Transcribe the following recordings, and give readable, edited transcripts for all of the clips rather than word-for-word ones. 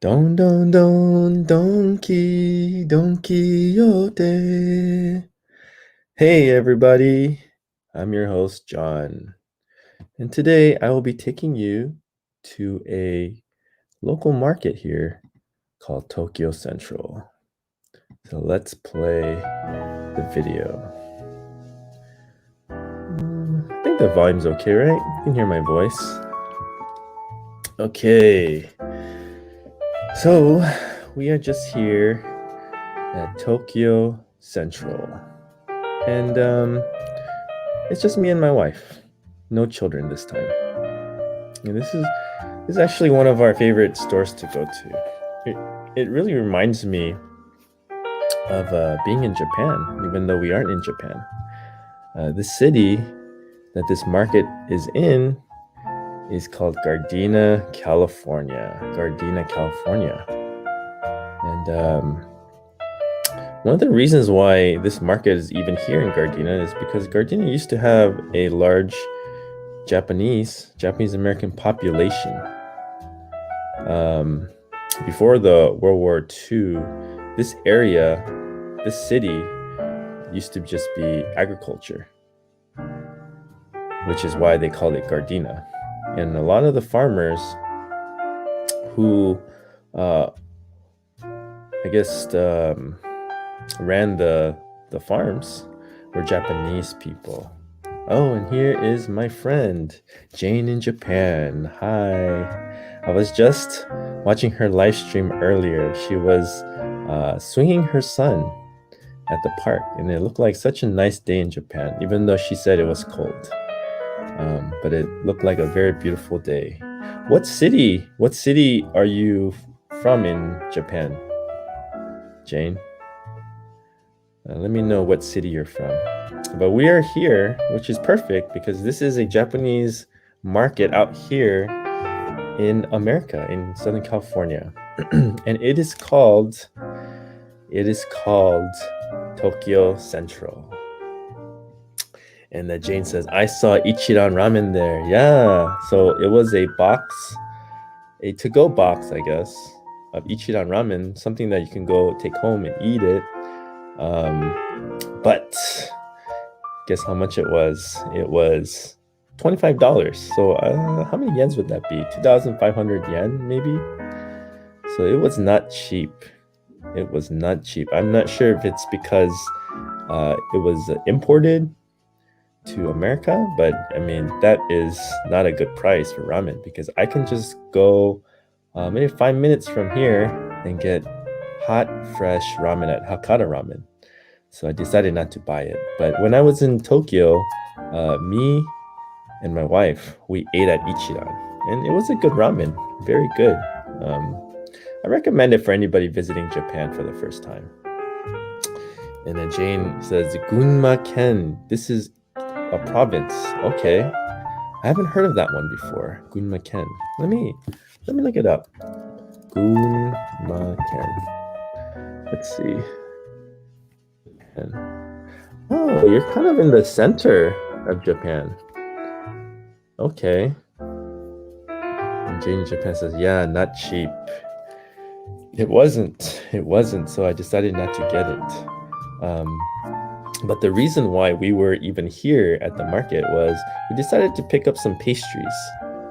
Don Quixote. Hey everybody, I'm your host John, and today I will be taking you to a local market here called Tokyo Central. So let's play the video. I think the volume's okay, right? You can hear my voice. Okay, so we are just here at Tokyo Central. And it's just me and my wife. No children this time. And this is actually one of our favorite stores to go to. It really reminds me of being in Japan, even though we aren't in Japan. The city that this market is in is called Gardena, California. Gardena, California. And one of the reasons why this market is even here in Gardena is because Gardena used to have a large Japanese American population. Before the World War II, this area, this city, used to just be agriculture, which is why they called it Gardena. And a lot of the farmers who, ran the farms were Japanese people. Oh, and here is my friend, Jane in Japan. Hi. I was just watching her live stream earlier. She was swinging her son at the park, and it looked like such a nice day in Japan, even though she said it was cold. But it looked like a very beautiful day. What city are you from in Japan, Jane? Let me know what city you're from. But we are here, which is perfect because this is a Japanese market out here in America, in Southern California. And it is called Tokyo Central. And Jane says, I saw Ichiran Ramen there. Yeah, so it was a to-go box, I guess, of Ichiran Ramen, something that you can go take home and eat it. But guess how much it was? It was $25. So how many yens would that be? 2,500 yen, maybe? So it was not cheap. It was not cheap. I'm not sure if it's because it was imported to America, but I mean, that is not a good price for ramen because I can just go maybe 5 minutes from here and get hot, fresh ramen at Hakara Ramen. So I decided not to buy it. But when I was in Tokyo, me and my wife, we ate at Ichiran. And it was a good ramen. Very good. I recommend it for anybody visiting Japan for the first time. And then Jane says, Gunma Ken. This is a province. Okay. I haven't heard of that one before. Gunma Ken. Let me look it up. Gunma Ken. Let's see. Oh, you're kind of in the center of Japan. Okay. And Jane in Japan says, yeah, not cheap. It wasn't, so I decided not to get it. But the reason why we were even here at the market was we decided to pick up some pastries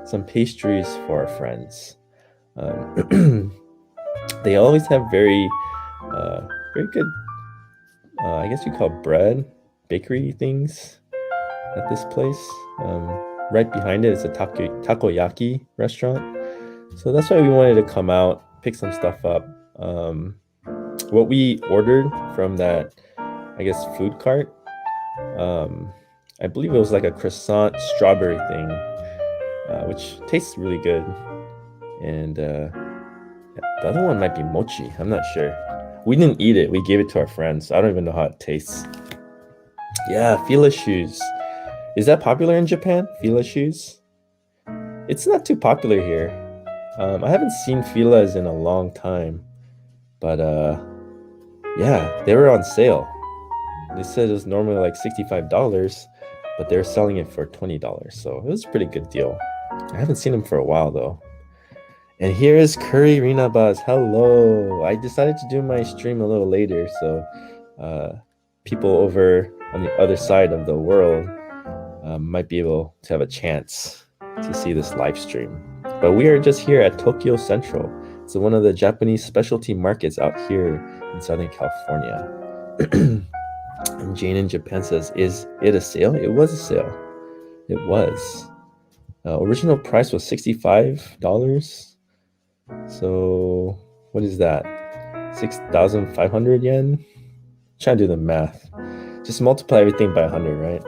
for our friends. They always have very good, I guess you call bread, bakery things at this place. Right behind it is a takoyaki restaurant. So that's why we wanted to come out, pick some stuff up. What we ordered from that, I guess, food cart, I believe it was like a croissant strawberry thing, which tastes really good. And the other one might be mochi. I'm not sure. We didn't eat it. We gave it to our friends. I don't even know how it tastes. Yeah, Fila shoes. Is that popular in Japan? Fila shoes? It's not too popular here. I haven't seen Filas in a long time. But yeah, they were on sale. They said it was normally like $65, but they're selling it for $20. So it was a pretty good deal. I haven't seen them for a while though. And here is Curry Rina Buzz. Hello. I decided to do my stream a little later, so people over on the other side of the world might be able to have a chance to see this live stream. But we are just here at Tokyo Central. It's one of the Japanese specialty markets out here in Southern California. And Jane in Japan says, is it a sale? It was a sale. It was. Original price was $65. So what is that? 6,500 yen? Trying to do the math. Just multiply everything by 100, right?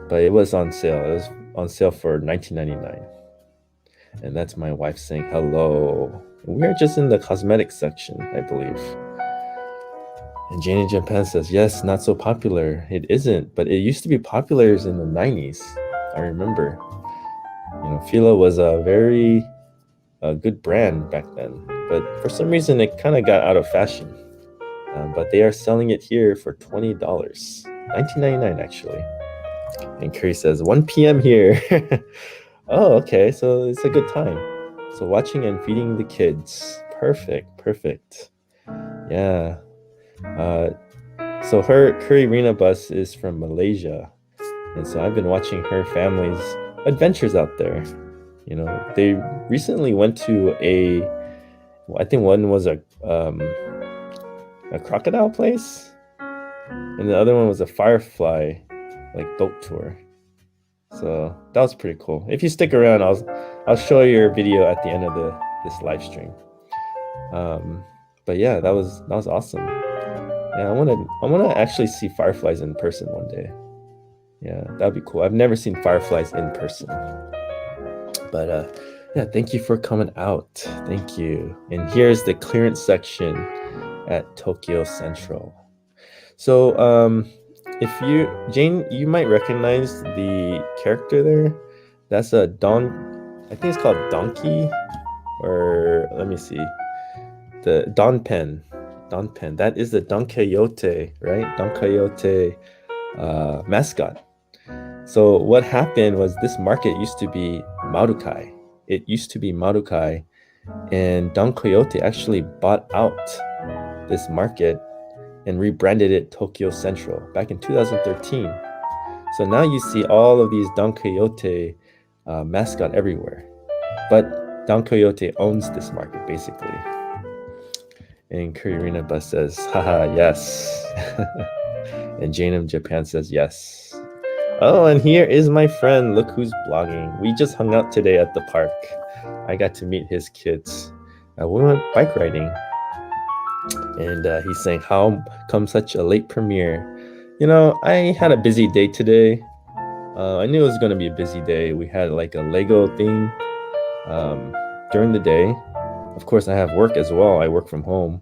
But it was on sale. It was on sale for $19.99. And that's my wife saying hello. We're just in the cosmetics section, I believe. And Jane in Japan says, yes, not so popular. It isn't, but it used to be popular in the 90s. I remember. Fila was a very good brand back then. But for some reason, it kind of got out of fashion. But they are selling it here for $20. $19.99 actually. And Curry says, 1 p.m. here. Oh, okay. So it's a good time. So watching and feeding the kids. Perfect. Yeah. So her Curry Rina Bus is from Malaysia. And so I've been watching her family's adventures out there. They recently went to I think one was a crocodile place. And the other one was a firefly boat tour. So that was pretty cool. If you stick around, I'll show you your video at the end of this live stream. But yeah, that was awesome. Yeah, I wanna actually see fireflies in person one day. Yeah, that'd be cool. I've never seen fireflies in person. But yeah, thank you for coming out. Thank you. And here's the clearance section at Tokyo Central. So if Jane, you might recognize the character there. That's a I think it's called Donkey, or let me see. The Don Pen. That is the Don Quijote, right? Don Quijote mascot. So what happened was this market used to be Marukai. It used to be Marukai, and Don Quijote actually bought out this market and rebranded it Tokyo Central back in 2013. So now you see all of these Don Quijote mascot everywhere. But Don Quijote owns this market, basically. And Kuririna Bus says, haha, yes. And Jane of Japan says, yes. Oh, and here is my friend. Look who's blogging. We just hung out today at the park. I got to meet his kids. We went bike riding. And he's saying, how come such a late premiere? I had a busy day today. I knew it was going to be a busy day. We had a Lego thing during the day. Of course, I have work as well. I work from home.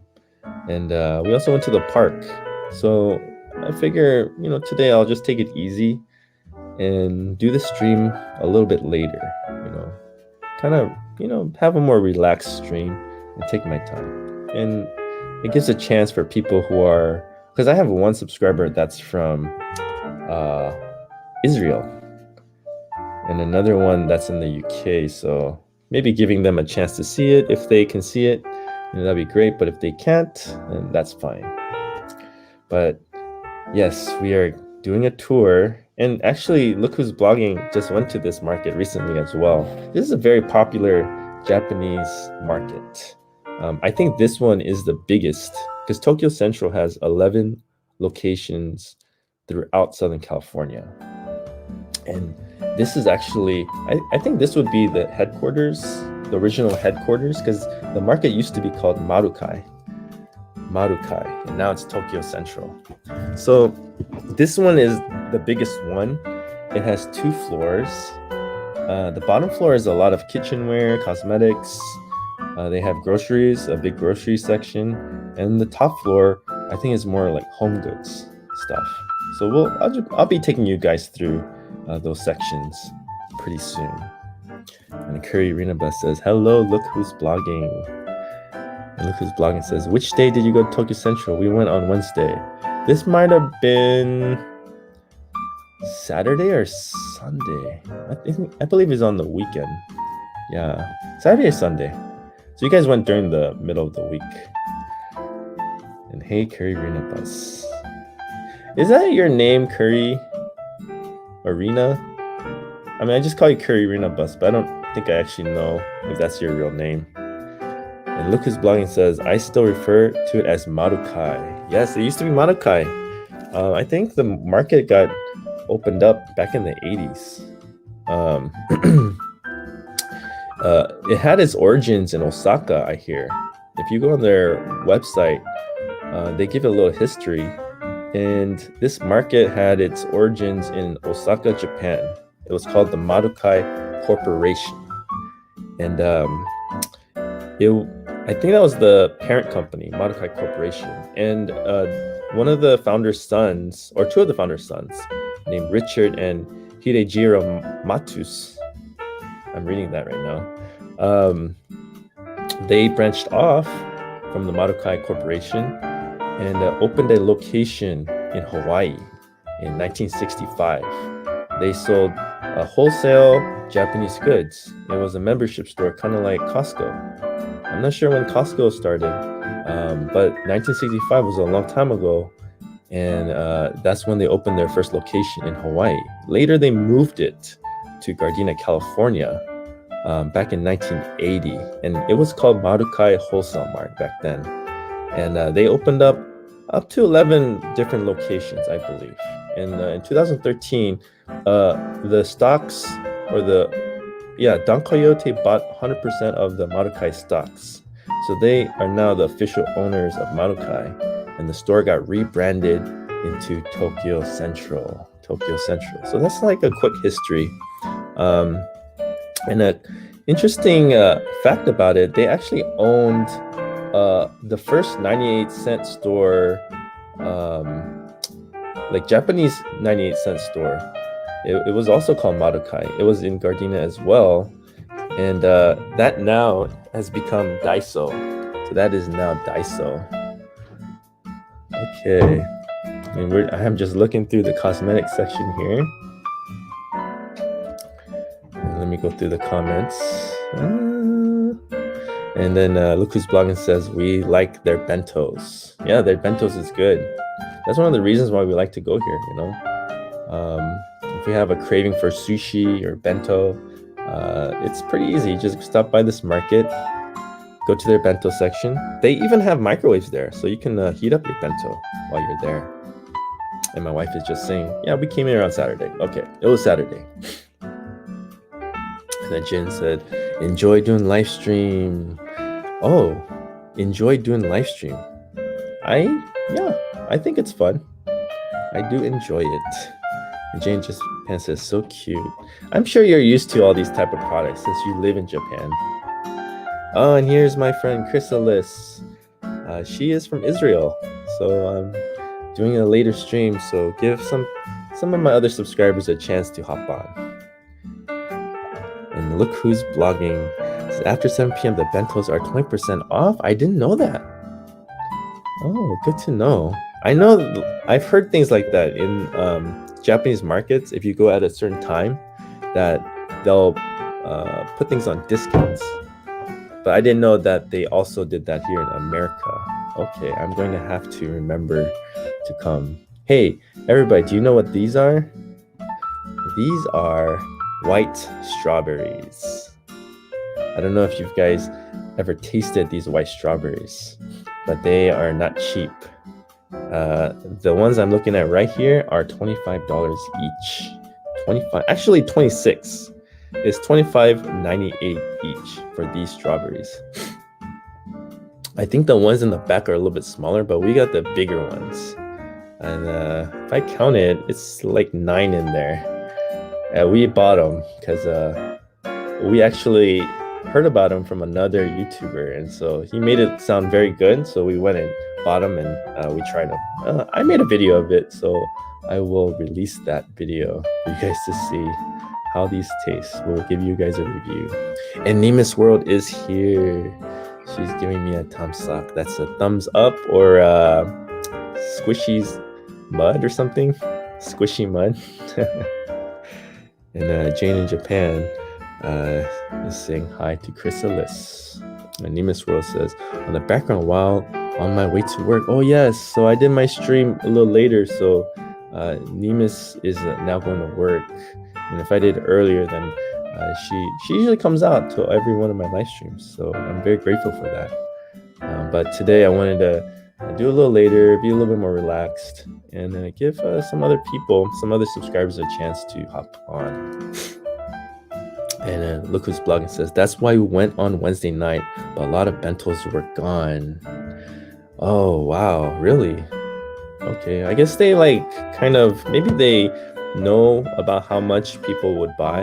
And we also went to the park. So I figure, today I'll just take it easy and do the stream a little bit later. Kind of, have a more relaxed stream and take my time. And it gives a chance for people who are, because I have one subscriber that's from Israel and another one that's in the UK. So maybe giving them a chance to see it. If they can see it, that'd be great. But if they can't, then that's fine. But yes, we are doing a tour. And actually, Look Who's Blogging just went to this market recently as well. This is a very popular Japanese market. I think this one is the biggest because Tokyo Central has 11 locations throughout Southern California. And this is actually, I think this would be the headquarters, the original headquarters, because the market used to be called Marukai, and now it's Tokyo Central. So this one is the biggest one. It has 2 floors. The bottom floor is a lot of kitchenware, cosmetics. They have groceries, a big grocery section, and the top floor, I think, is more like home goods stuff. So I'll be taking you guys through those sections pretty soon. And Curry Rinaba says, hello, look who's blogging. And Look Who's Blogging says, which day did you go to Tokyo Central? We went on Wednesday. This might have been Saturday or Sunday. I believe it's on the weekend. Yeah, Saturday or Sunday. So you guys went during the middle of the week. And hey, Curry Arena Bus. Is that your name, Curry Arena? I mean, I just call you Curry Arena Bus, but I don't think I actually know if that's your real name. And look who's blogging says, I still refer to it as Marukai. Yes, it used to be Marukai. I think the market got opened up back in the 80s. It had its origins in Osaka, I hear. If you go on their website, they give it a little history. And this market had its origins in Osaka, Japan. It was called the Marukai Corporation. And I think that was the parent company, Marukai Corporation. And one of the founder's sons, or two of the founder's sons, named Richard and Hidejiro Matus, I'm reading that right now, they branched off from the Marukai Corporation and opened a location in Hawaii in 1965. They sold wholesale Japanese goods. It was a membership store, kind of like Costco. I'm not sure when Costco started, but 1965 was a long time ago, and that's when they opened their first location in Hawaii. Later, they moved it to Gardena, California, back in 1980, and it was called Marukai Wholesale Mart back then. And they opened up to 11 different locations, I believe. And in 2013, the stocks, or Don Quijote bought 100% of the Marukai stocks. So they are now the official owners of Marukai, and the store got rebranded into Tokyo Central. So that's like a quick history. And an interesting fact about it, they actually owned the first 98-cent store, like Japanese 98-cent store. It was also called Marukai. It was in Gardena as well. And that now has become Daiso. So that is now Daiso. Okay. I'm just looking through the cosmetic section here. And let me go through the comments. And then look who's blogging says, we like their bentos. Yeah, their bentos is good. That's one of the reasons why we like to go here, you know. If we have a craving for sushi or bento, it's pretty easy. Just stop by this market, go to their bento section. They even have microwaves there, so you can heat up your bento while you're there. And my wife is just saying, yeah, we came here on Saturday. Okay, it was Saturday. And then Jin said, enjoy doing live stream. Oh, enjoy doing live stream. I think it's fun. I do enjoy it. And Jane just says, so cute. I'm sure you're used to all these type of products since you live in Japan. Oh, and here's my friend Chrysalis. She is from Israel. So I'm doing a later stream. So give some of my other subscribers a chance to hop on. And look who's blogging. So after 7 p.m. the bentos are 20% off. I didn't know that. Oh, good to know. I know I've heard things like that in Japanese markets. If you go at a certain time, that they'll put things on discounts. But I didn't know that they also did that here in America. Okay, I'm going to have to remember to come. Hey, everybody, do you know what these are? These are white strawberries. I don't know if you guys ever tasted these white strawberries, but they are not cheap. The ones I'm looking at right here are $25 each. 25, actually 26. It's $25.98 each for these strawberries. I think the ones in the back are a little bit smaller, but we got the bigger ones. And if I count it, it's like 9 in there. We bought them because we actually heard about them from another YouTuber, and so he made it sound very good. So we went and bought them, and we tried them. I made a video of it, so I will release that video for you guys to see how these taste. We'll give you guys a review. And Nemus World is here. She's giving me a thumbs up. That's a thumbs up, or Squishy's mud or something. Squishy mud. And Jane in Japan. Is saying hi to Chrysalis. And Nemus World says, on the background while on my way to work. Oh yes, so I did my stream a little later, so Nemus is now going to work. And if I did earlier, then she usually comes out to every one of my live streams, so I'm very grateful for that. But today I wanted to do a little later, be a little bit more relaxed, and give some other people, some other subscribers a chance to hop on. And look who's blogging says, that's why we went on Wednesday night, but a lot of bentos were gone. Oh, wow, really? Okay, I guess they maybe they know about how much people would buy,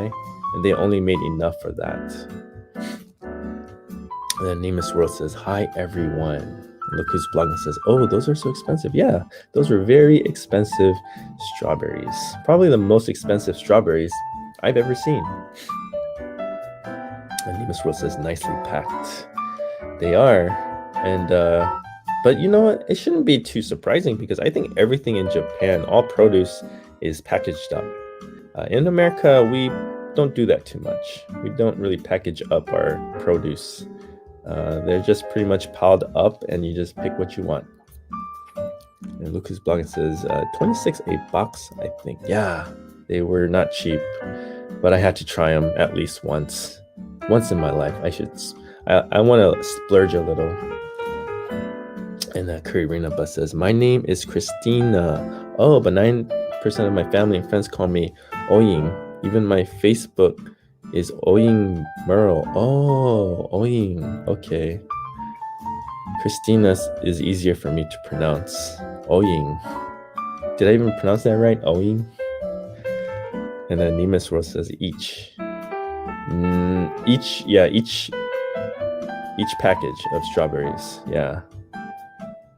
and they only made enough for that. And then Nemus World says, hi, everyone. And look who's blogging says, oh, those are so expensive. Yeah, those were very expensive strawberries. Probably the most expensive strawberries I've ever seen. And Nemus World says, nicely packed. They are. And, but you know what? It shouldn't be too surprising because I think everything in Japan, all produce is packaged up. In America, we don't do that too much. We don't really package up our produce. They're just pretty much piled up and you just pick what you want. And Lucas blogging says, 26 a box, I think. Yeah, they were not cheap, but I had to try them at least once in my life. I want to splurge a little. And Kurina Bus says, my name is Christina. Oh, but 9% of my family and friends call me Oying. Even my Facebook is Oying Merle. Oh, Oying. Okay. Christina is easier for me to pronounce. Oying. Did I even pronounce that right? Oying. And then Nemus World says each. Each package of strawberries. Yeah,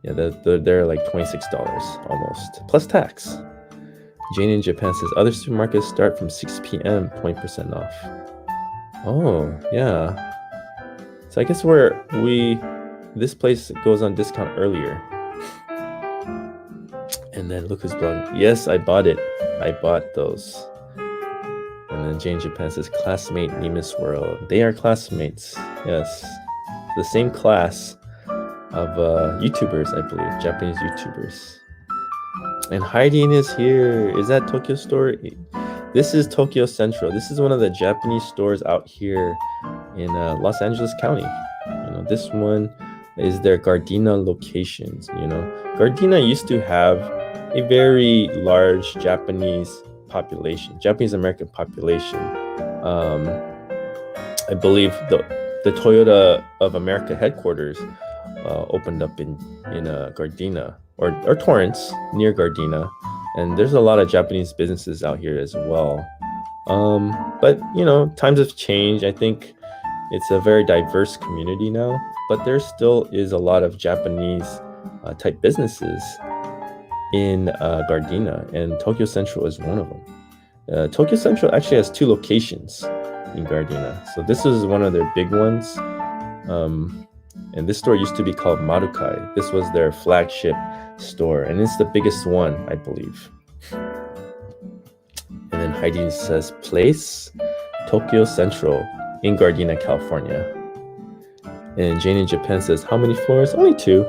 they're like $26 almost, plus tax. Jane in Japan says, other supermarkets start from 6 p.m., 20% off. Oh, yeah. So I guess this place goes on discount earlier. And then look who's blogging. Yes, I bought it. I bought those. And then Jane Japan says, classmate Nemus World. They are classmates. Yes. The same class of YouTubers, I believe. Japanese YouTubers. And Heidi is here. Is that Tokyo Store? This is Tokyo Central. This is one of the Japanese stores out here in Los Angeles County. This one is their Gardena locations. Gardena used to have a very large Japanese American population. I believe the Toyota of America headquarters opened up in Gardena or Torrance near Gardena, and there's a lot of Japanese businesses out here as well. But times have changed. I think it's a very diverse community now, but there still is a lot of Japanese type businesses in Gardena, and Tokyo Central is one of them. Tokyo Central actually has 2 locations in Gardena, so this is one of their big ones. And this store used to be called Marukai. This was their flagship store, and it's the biggest one, I believe. And then Heidi says, place Tokyo Central in Gardena, California. And Jane in Japan says, how many floors? Only 2.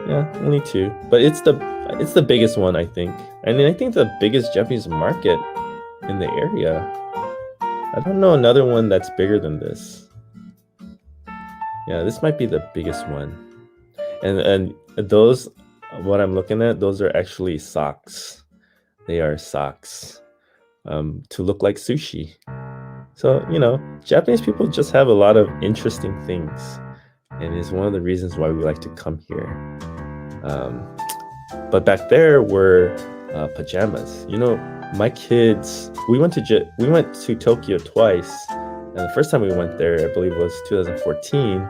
Yeah, only 2. But it's the biggest one, I think. And I think the biggest Japanese market in the area. I don't know another one that's bigger than this. Yeah, this might be the biggest one. And those, what I'm looking at, those are actually socks. They are socks to look like sushi. So, Japanese people just have a lot of interesting things. And it's one of the reasons why we like to come here. But back there were pajamas. My kids, we went to Tokyo twice. And the first time we went there, I believe it was 2014,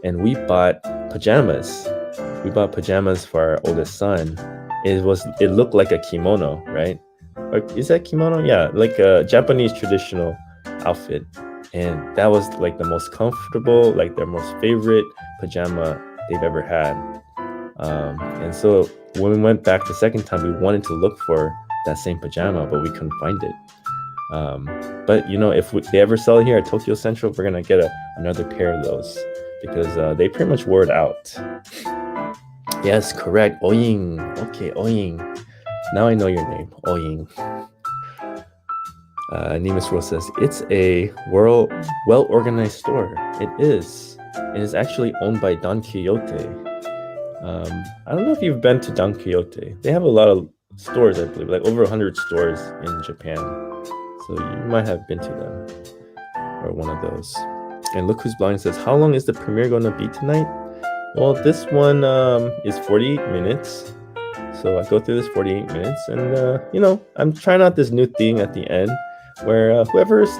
and we bought pajamas. We bought pajamas for our oldest son. It looked like a kimono, right? Or is that kimono? Yeah, like a Japanese traditional outfit. And that was like the most comfortable, like their most favorite pajama they've ever had. And so when we went back the second time, we wanted to look for that same pajama, but we couldn't find it. But if they ever sell it here at Tokyo Central, we're gonna get another pair of those because they pretty much wore it out. Yes, correct. Oying. Okay, Oying. Now I know your name, Oying. Nemus Rose says, it's a well-organized store. It is. It is actually owned by Don Quijote. I don't know if you've been to Don Quijote. They have a lot of stores, I believe, like over 100 stores in Japan. So you might have been to them or one of those. And look who's blind says, how long is the premiere going to be tonight? Well, this one is 48 minutes. So I go through this 48 minutes and, I'm trying out this new thing at the end where whoever's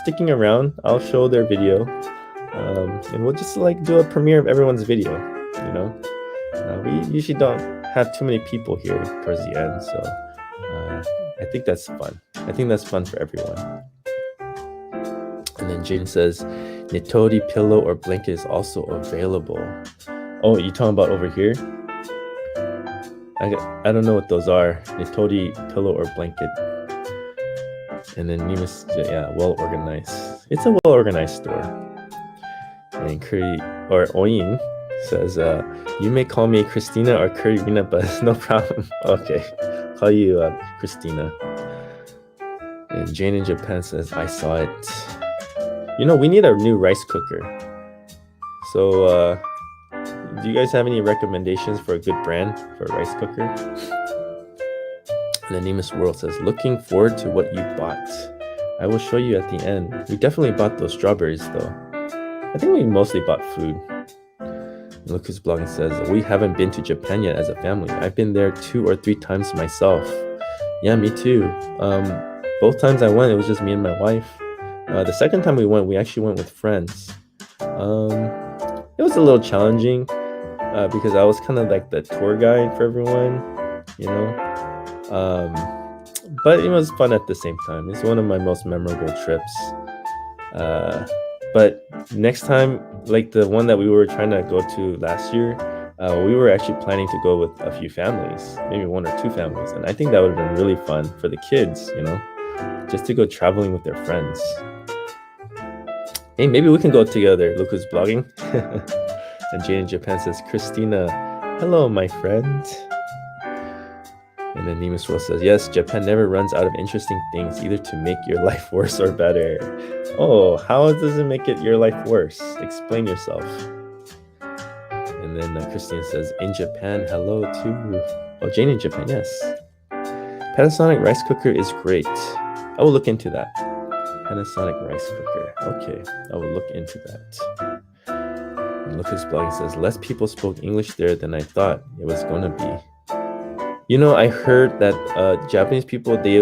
sticking around, I'll show their video. And we'll just do a premiere of everyone's video, we usually don't have too many people here towards the end. So I think that's fun. I think that's fun for everyone. And then Jane says, Nitori pillow or blanket is also available. Oh, you talking about over here? I don't know what those are. Nitori pillow or blanket. And then Nemus, yeah, well organized. It's a well organized store. And Curry or Oyin says, you may call me Christina or Karina, but no problem. Okay, call you Christina. And Jane in Japan says, I saw it. We need a new rice cooker. So, do you guys have any recommendations for a good brand for a rice cooker? And then Nemus World says, looking forward to what you bought. I will show you at the end. We definitely bought those strawberries though. I think we mostly bought food. And look who's blogging says, we haven't been to Japan yet as a family. I've been there 2 or 3 times myself. Yeah, me too. Both times I went, it was just me and my wife. The second time we went, we actually went with friends. It was a little challenging because I was kind of like the tour guide for everyone, but it was fun at the same time. It's one of my most memorable trips. But next time, like the one that we were trying to go to last year, we were actually planning to go with a few families, maybe 1 or 2 families. And I think that would have been really fun for the kids, just to go traveling with their friends. Hey, maybe we can go together. Look who's blogging. And Jane in Japan says, Christina, hello, my friend. And then Nemus Rose says, yes, Japan never runs out of interesting things, either to make your life worse or better. Oh, how does it make your life worse? Explain yourself. And then Christina says, in Japan, hello too. Oh, Jane in Japan, yes. Panasonic rice cooker is great. I will look into that. Panasonic rice cooker. Okay, I will look into that. And look who's blogging says, less people spoke English there than I thought it was going to be. I heard that Japanese people, they,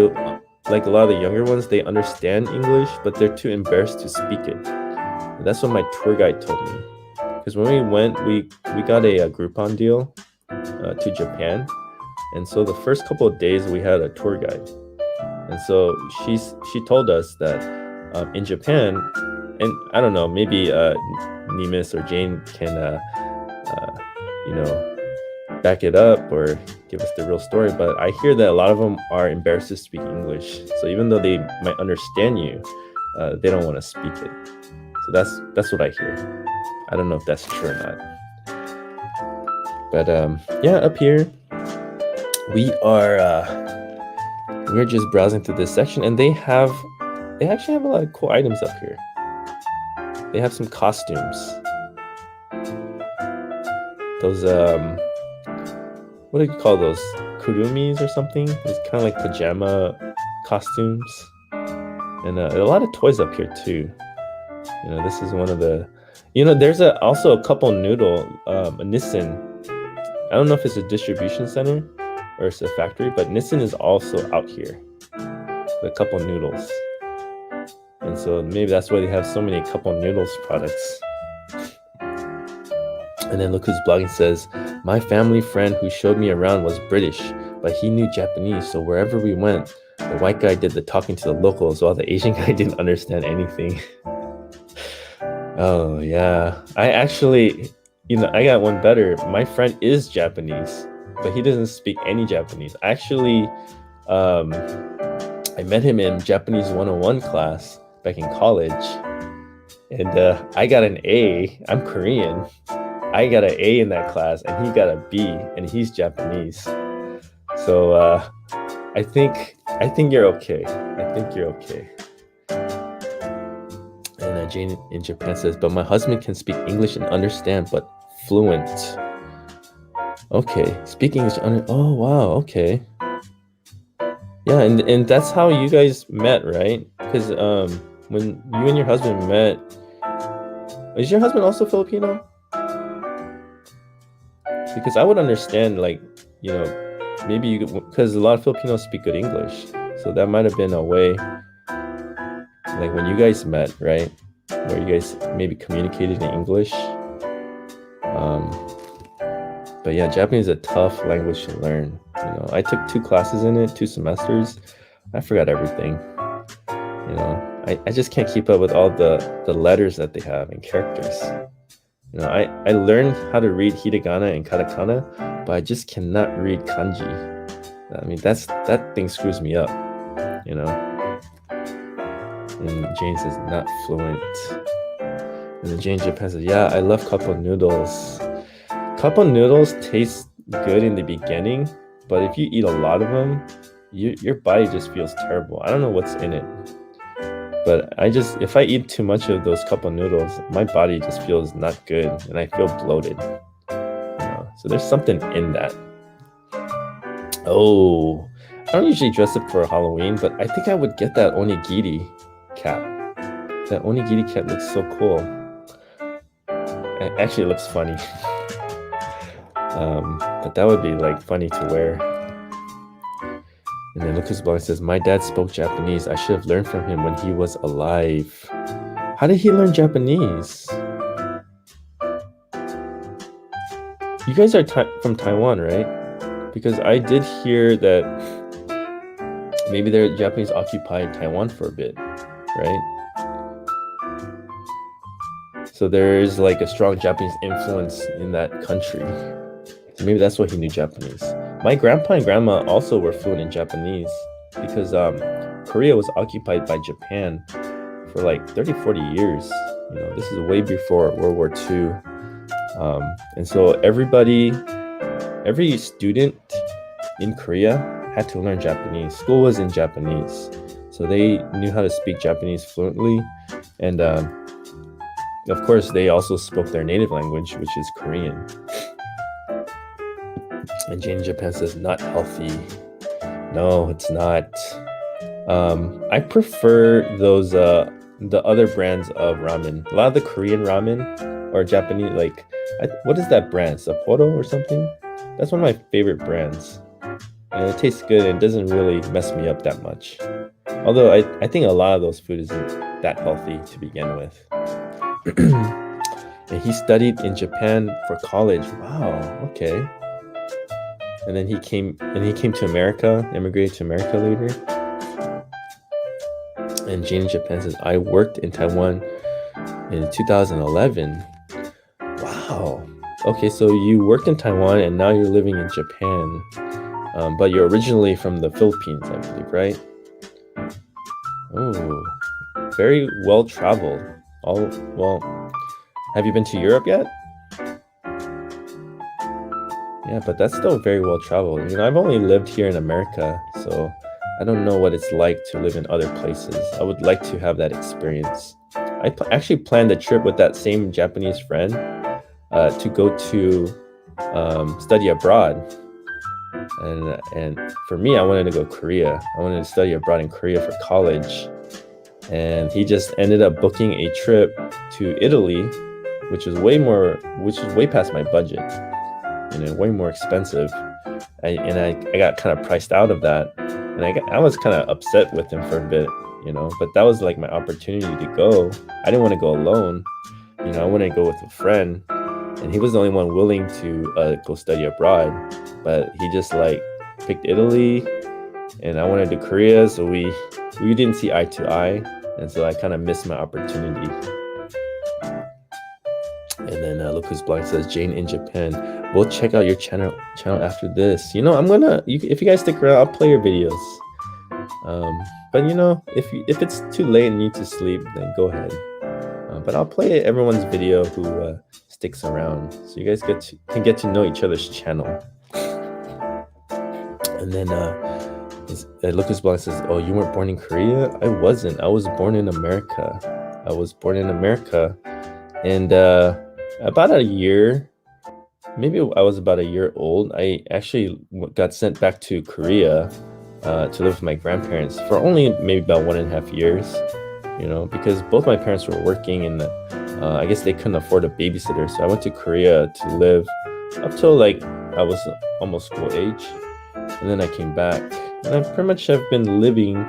like a lot of the younger ones, they understand English, but they're too embarrassed to speak it. And that's what my tour guide told me. Because when we went, we got a Groupon deal to Japan. And so the first couple of days we had a tour guide. And so she told us that in Japan, and I don't know, maybe Nemus or Jane can, back it up or give us the real story, but I hear that a lot of them are embarrassed to speak English. So even though they might understand you, they don't want to speak it. So that's what I hear. I don't know if that's true or not. But yeah, up here we're just browsing through this section, and they actually have a lot of cool items up here. They have some costumes. Those what do you call those? Kurumis or something? It's kind of like pajama costumes. And a lot of toys up here too. This is one of the, there's also a couple noodle, a Nissan. I don't know if it's a distribution center or it's a factory, but Nissan is also out here with a couple noodles. And so maybe that's why they have so many couple noodles products. And then look who's blogging says, my family friend who showed me around was British, but he knew Japanese. So wherever we went, the white guy did the talking to the locals while the Asian guy didn't understand anything. Oh, yeah. I actually, I got one better. My friend is Japanese, but he doesn't speak any Japanese. Actually, I I met him in Japanese 101 class back in college, and I got an A. I'm Korean. I got an A in that class, and he got a B, and he's Japanese. So I think you're okay. I think you're okay. And Jane in Japan says, but my husband can speak English and understand, but fluent. Okay, speak English. Oh wow. Okay. Yeah, and that's how you guys met, right? Because when you and your husband met, is your husband also Filipino? Because I would understand, like, you know, maybe you, because a lot of Filipinos speak good English, so that might have been a way, like when you guys met, right, where you guys maybe communicated in English. But yeah, Japanese is a tough language to learn. You know, I took 2 classes in it, 2 semesters. I forgot everything. You know, I just can't keep up with all the letters that they have and characters. You know, I learned how to read hiragana and katakana, but I just cannot read kanji. I mean, that thing screws me up, you know. And Jane says, not fluent. And then Jane Japan says, yeah, I love cup of noodles. Cup of noodles taste good in the beginning, but if you eat a lot of them, your body just feels terrible. I don't know what's in it. But if I eat too much of those cup of noodles, my body just feels not good, and I feel bloated. You know? So there's something in that. Oh, I don't usually dress up for Halloween, but I think I would get that onigiri cap. That onigiri cap looks so cool. It actually looks funny. But that would be like funny to wear. And then Lucas Blanc says, my dad spoke Japanese. I should have learned from him when he was alive. How did he learn Japanese? You guys are from Taiwan, right? Because I did hear that maybe the Japanese occupied Taiwan for a bit, right? So there is like a strong Japanese influence in that country. So maybe that's why he knew Japanese. My grandpa and grandma also were fluent in Japanese because Korea was occupied by Japan for like 30, 40 years. You know, this is way before World War II. And so every student in Korea had to learn Japanese. School was in Japanese. So they knew how to speak Japanese fluently. And of course, they also spoke their native language, which is Korean. And Jane in Japan says, not healthy. No, it's not. I prefer those the other brands of ramen. A lot of the Korean ramen or Japanese, like, what is that brand? Sapporo or something? That's one of my favorite brands. And it tastes good and doesn't really mess me up that much. Although I think a lot of those food isn't that healthy to begin with. And he studied in Japan for college. Wow, okay. And then he came to America, immigrated to America later. And Jane in Japan says, I worked in Taiwan in 2011. Wow. Okay, so you worked in Taiwan and now you're living in Japan. But you're originally from the Philippines, I believe, right? Oh, very well traveled. Have you been to Europe yet? Yeah, but that's still very well traveled. You know, I've only lived here in America, so I don't know what it's like to live in other places. I would like to have that experience. I actually planned a trip with that same Japanese friend to go to study abroad. And for me, I wanted to go Korea. I wanted to study abroad in Korea for college. And he just ended up booking a trip to Italy, which is way past my budget. You know, way more expensive. I got kind of priced out of that, and I was kind of upset with him for a bit, you know. But that was like my opportunity to go. I didn't want to go alone, you know. I wanted to go with a friend, and he was the only one willing to go study abroad. But he just like picked Italy, and I wanted to Korea, so we didn't see eye to eye, and so I kind of missed my opportunity. And then look who's blind says, Jane in Japan. We'll check out your channel after this. You know, if you guys stick around, I'll play your videos. But if it's too late and you need to sleep, then go ahead. But I'll play everyone's video who sticks around, so you guys can get to know each other's channel. And then Lucas Blanc says, "Oh, you weren't born in Korea?" I wasn't. I was born in America. And about a year, maybe I was about a year old, I actually got sent back to Korea to live with my grandparents for only maybe about 1.5 years, because both my parents were working, and I guess they couldn't afford a babysitter. So I went to Korea to live up till like I was almost school age, and then I came back, and I pretty much have been living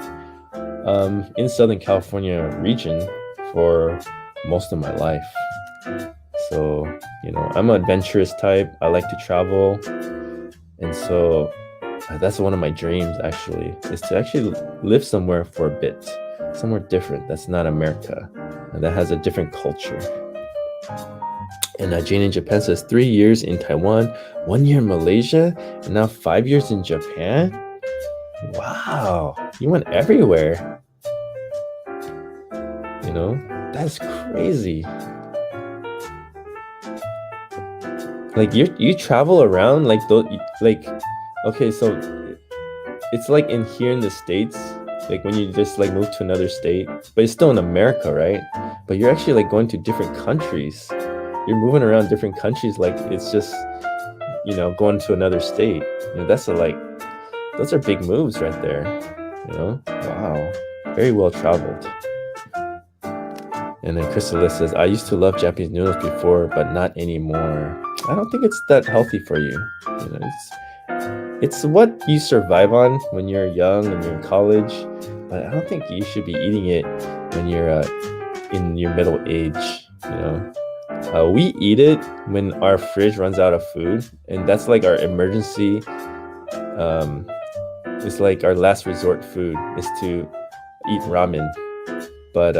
in Southern California region for most of my life. So I'm an adventurous type. I like to travel, and so that's one of my dreams, actually, is to actually live somewhere for a bit, somewhere different that's not America, and that has a different culture. And Jane in Japan says 3 years in Taiwan, 1 year in Malaysia, and now 5 years in Japan. Wow, you went everywhere. That's crazy. Like you travel around like those, like, okay, so it's like here in the States, like when you just like move to another state, but it's still in America, right? But you're actually like going to different countries. You're moving around different countries, like it's just going to another state. Those are big moves right there. Wow, very well traveled. And then Chrysalis says, I used to love Japanese noodles before, but not anymore. I don't think it's that healthy for you. It's what you survive on when you're young and you're in college, but I don't think you should be eating it when you're in your middle age. We eat it when our fridge runs out of food, and that's like our emergency. It's like our last resort food is to eat ramen. But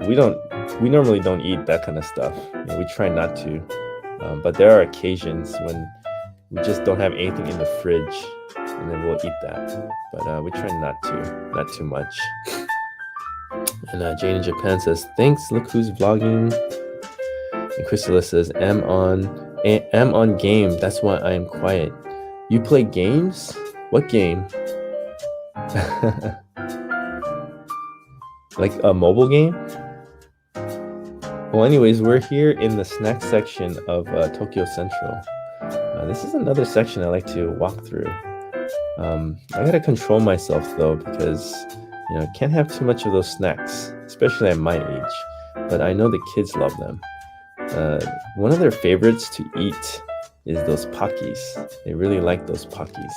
we normally don't eat that kind of stuff. We try not to. But there are occasions when we just don't have anything in the fridge, and then we'll eat that. But we try not too much. And Jane in Japan says, thanks, look who's vlogging. And Chrysalis says, am on game, that's why I am quiet. You play games? What game? Like a mobile game? Well, anyways, we're here in the snack section of Tokyo Central. This is another section I like to walk through. I gotta control myself though, because can't have too much of those snacks, especially at my age. But I know the kids love them. One of their favorites to eat is those Pockies. They really like those Pockies.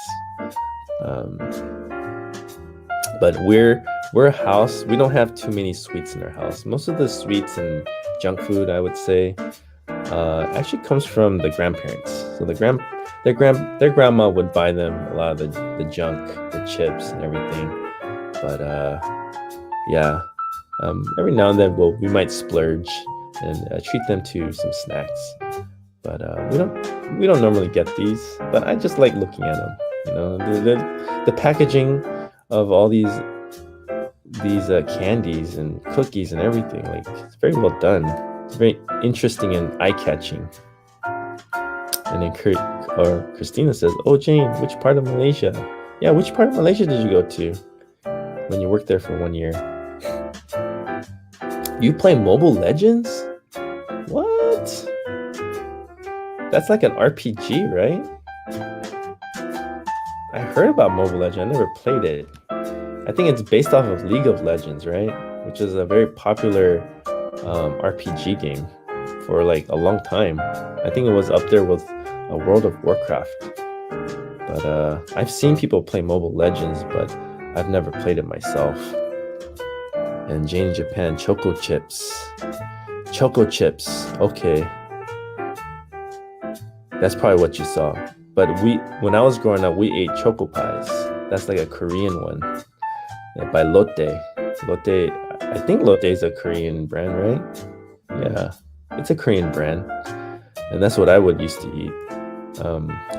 But we're a house. We don't have too many sweets in our house. Most of the sweets and junk food, I would say, actually comes from the grandparents. So their grandma would buy them a lot of the junk, the chips and everything. But yeah, every now and then we might splurge and treat them to some snacks. But we don't normally get these. But I just like looking at them. The packaging of all these candies and cookies and everything, like, it's very well done. It's very interesting and eye-catching. And then Christina says, oh, Jane, which part of Malaysia? Yeah, which part of Malaysia did you go to when you worked there for 1 year? You play Mobile Legends? What? That's like an RPG, right? I heard about Mobile Legends. I never played it. I think it's based off of League of Legends, right? Which is a very popular RPG game for like a long time. I think it was up there with World of Warcraft. But I've seen people play Mobile Legends, but I've never played it myself. And Jane in Japan, Choco Chips. Choco Chips, okay. That's probably what you saw. But when I was growing up, we ate Choco Pies. That's like a Korean one. By Lotte. Lotte, I think Lotte is a Korean brand, right? Yeah, it's a Korean brand. And that's what I would used to eat.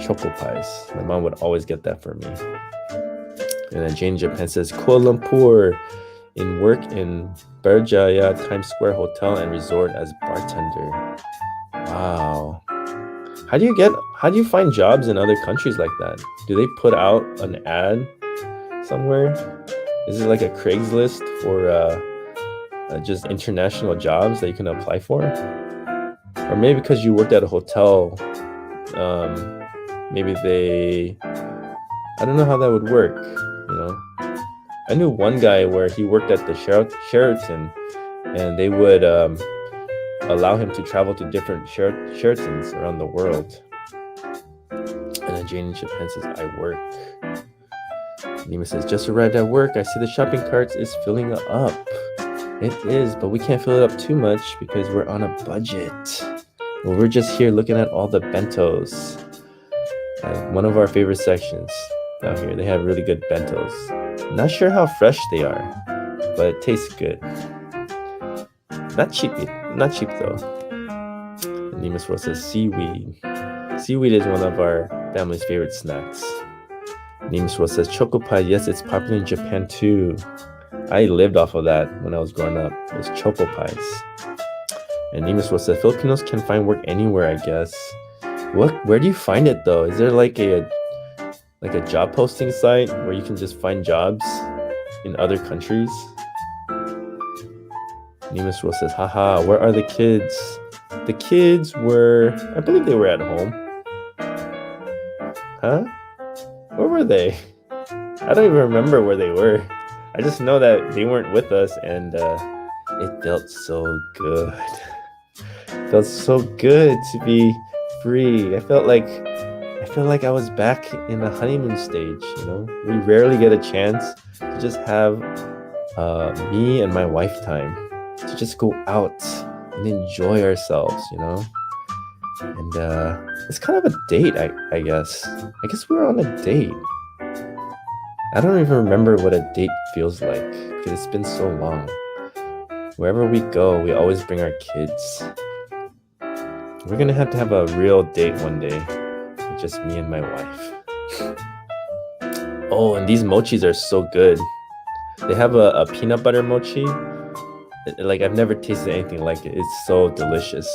Choco Pies. My mom would always get that for me. And then Jane in Japan says Kuala Lumpur, in work in Berjaya Times Square Hotel and Resort as bartender. Wow. How do you find jobs in other countries like that? Do they put out an ad somewhere? Is it like a Craigslist for just international jobs that you can apply for? Or maybe because you worked at a hotel, maybe I don't know how that would work, you know? I knew one guy where he worked at the Sheraton, and they would allow him to travel to different Sheratons around the world. And then Jane in Japan says, I work. Nima says, just arrived at work. I see the shopping cart is filling up. It is, but we can't fill it up too much because we're on a budget. Well, we're just here looking at all the bentos. One of our favorite sections out here. They have really good bentos. Not sure how fresh they are, but it tastes good. Not cheap though. And Nima's World says seaweed. Seaweed is one of our family's favorite snacks. Nima's World says choco pie. Yes, it's popular in Japan too. I lived off of that when I was growing up. It was choco pies. And Nima's World says Filipinos can find work anywhere, I guess. Where do you find it though? Is there like a job posting site where you can just find jobs in other countries? Nima's World says, haha, where are the kids? The kids were, I believe they were at home. Huh? Where were they? I don't even remember where they were. I just know that they weren't with us, and it felt so good. It felt so good to be free. I felt like I was back in the honeymoon stage, you know? We rarely get a chance to just have me and my wife time, to just go out and enjoy ourselves, you know? And it's kind of a date, I guess. I guess we were on a date. I don't even remember what a date feels like because it's been so long. Wherever we go, we always bring our kids. We're gonna have to have a real date one day. Just me and my wife. Oh, and these mochis are so good. They have a peanut butter mochi. Like, I've never tasted anything like it. It's so delicious.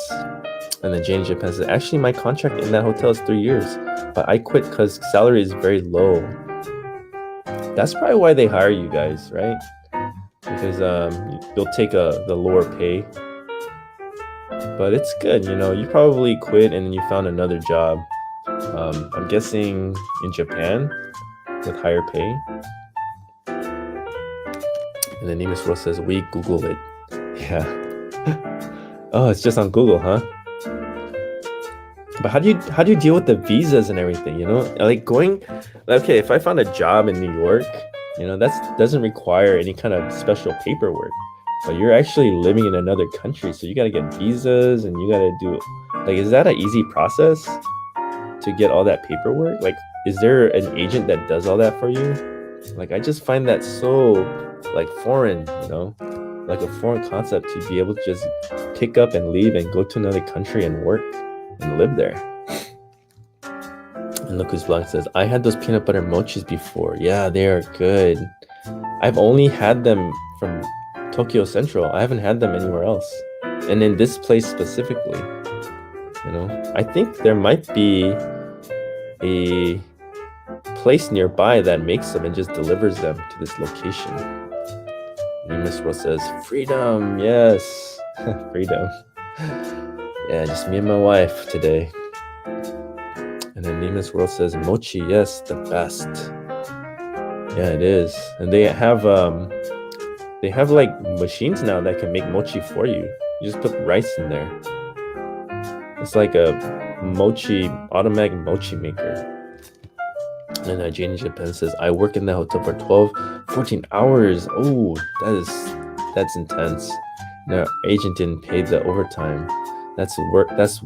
And then Jane in Japan says, actually, my contract in that hotel is 3 years, but I quit because salary is very low. That's probably why they hire you guys, right? Because you'll take the lower pay. But it's good, you know. You probably quit and then you found another job. I'm guessing in Japan with higher pay. And then Nima's World says, we Google it. Yeah. Oh, it's just on Google, huh? But how do you deal with the visas and everything, you know? Like okay, if I found a job in New York, you know, that doesn't require any kind of special paperwork. But you're actually living in another country, so you gotta get visas and you gotta do, like, is that an easy process to get all that paperwork? Like, is there an agent that does all that for you? Like, I just find that so, like, foreign, you know? Like a foreign concept to be able to just pick up and leave and go to another country and work and live there. And look who's blog says, I had those peanut butter mochis before. Yeah, they are good. I've only had them from Tokyo Central. I haven't had them anywhere else. And in this place specifically, you know, I think there might be a place nearby that makes them and just delivers them to this location. Nima's World says, freedom, yes, freedom. Yeah, just me and my wife today. And then Nima's World says, mochi, yes, the best. Yeah, it is. And they have like machines now that can make mochi for you. You just put rice in there. It's like a automatic mochi maker. And Jane in Japan says, I work in the hotel for 14 hours. Oh, that's intense. No, agent didn't pay the overtime. That's work. That's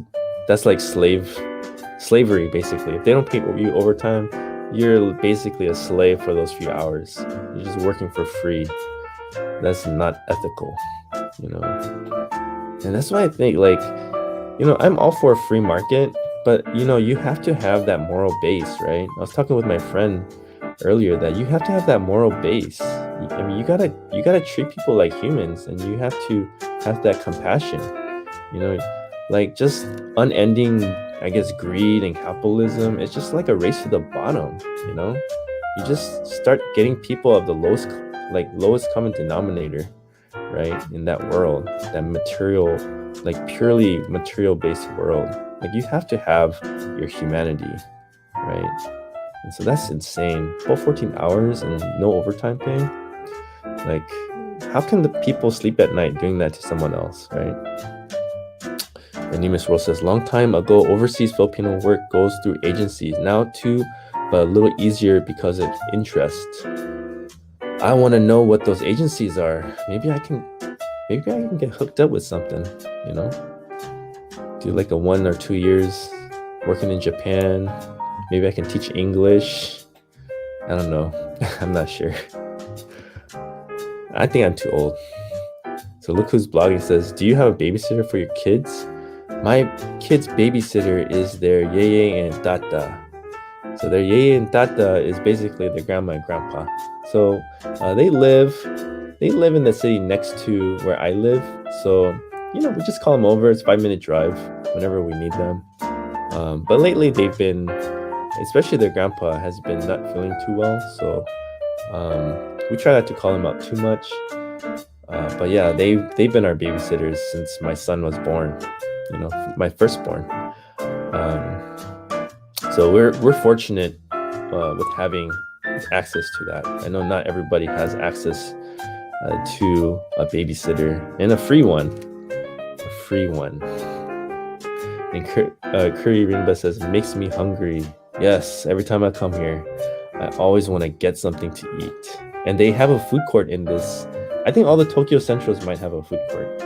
like slavery, basically. If they don't pay you overtime, you're basically a slave for those few hours. You're just working for free. That's not ethical, you know. And that's why I think, like, you know, I'm all for a free market, but, you know, you have to have that moral base, right? I was talking with my friend earlier that you have to have that moral base. I mean, you gotta treat people like humans, and you have to have that compassion. You know, like just unending, I guess, greed and capitalism. It's just like a race to the bottom. You know, you just start getting people of the lowest common denominator, right? In that world, that material, like purely material based world. Like you have to have your humanity, right? And so that's insane. Full 14 hours and no overtime pay. Like, how can the people sleep at night doing that to someone else, right? And Nemus World says, long time ago, overseas Filipino work goes through agencies. Now too, but a little easier because of interest. I want to know what those agencies are. Maybe I can get hooked up with something, you know? Do like a 1 or 2 years working in Japan. Maybe I can teach English. I don't know. I'm not sure. I think I'm too old. So look who's blogging. Says, do you have a babysitter for your kids? My kid's babysitter is their yeye and tata. So their yeye and tata is basically their grandma and grandpa. So they live in the city next to where I live. So, you know, we just call them over. It's a 5-minute drive whenever we need them. But lately they've been, especially their grandpa has been not feeling too well. So we try not to call him out too much. But yeah, they've been our babysitters since my son was born, you know, my firstborn. So we're fortunate with having access to that. I know not everybody has access to a babysitter, and a free one. And Curry Rinba says, makes me hungry. Yes, every time I come here, I always want to get something to eat. And they have a food court in this. I think all the Tokyo Centrals might have a food court.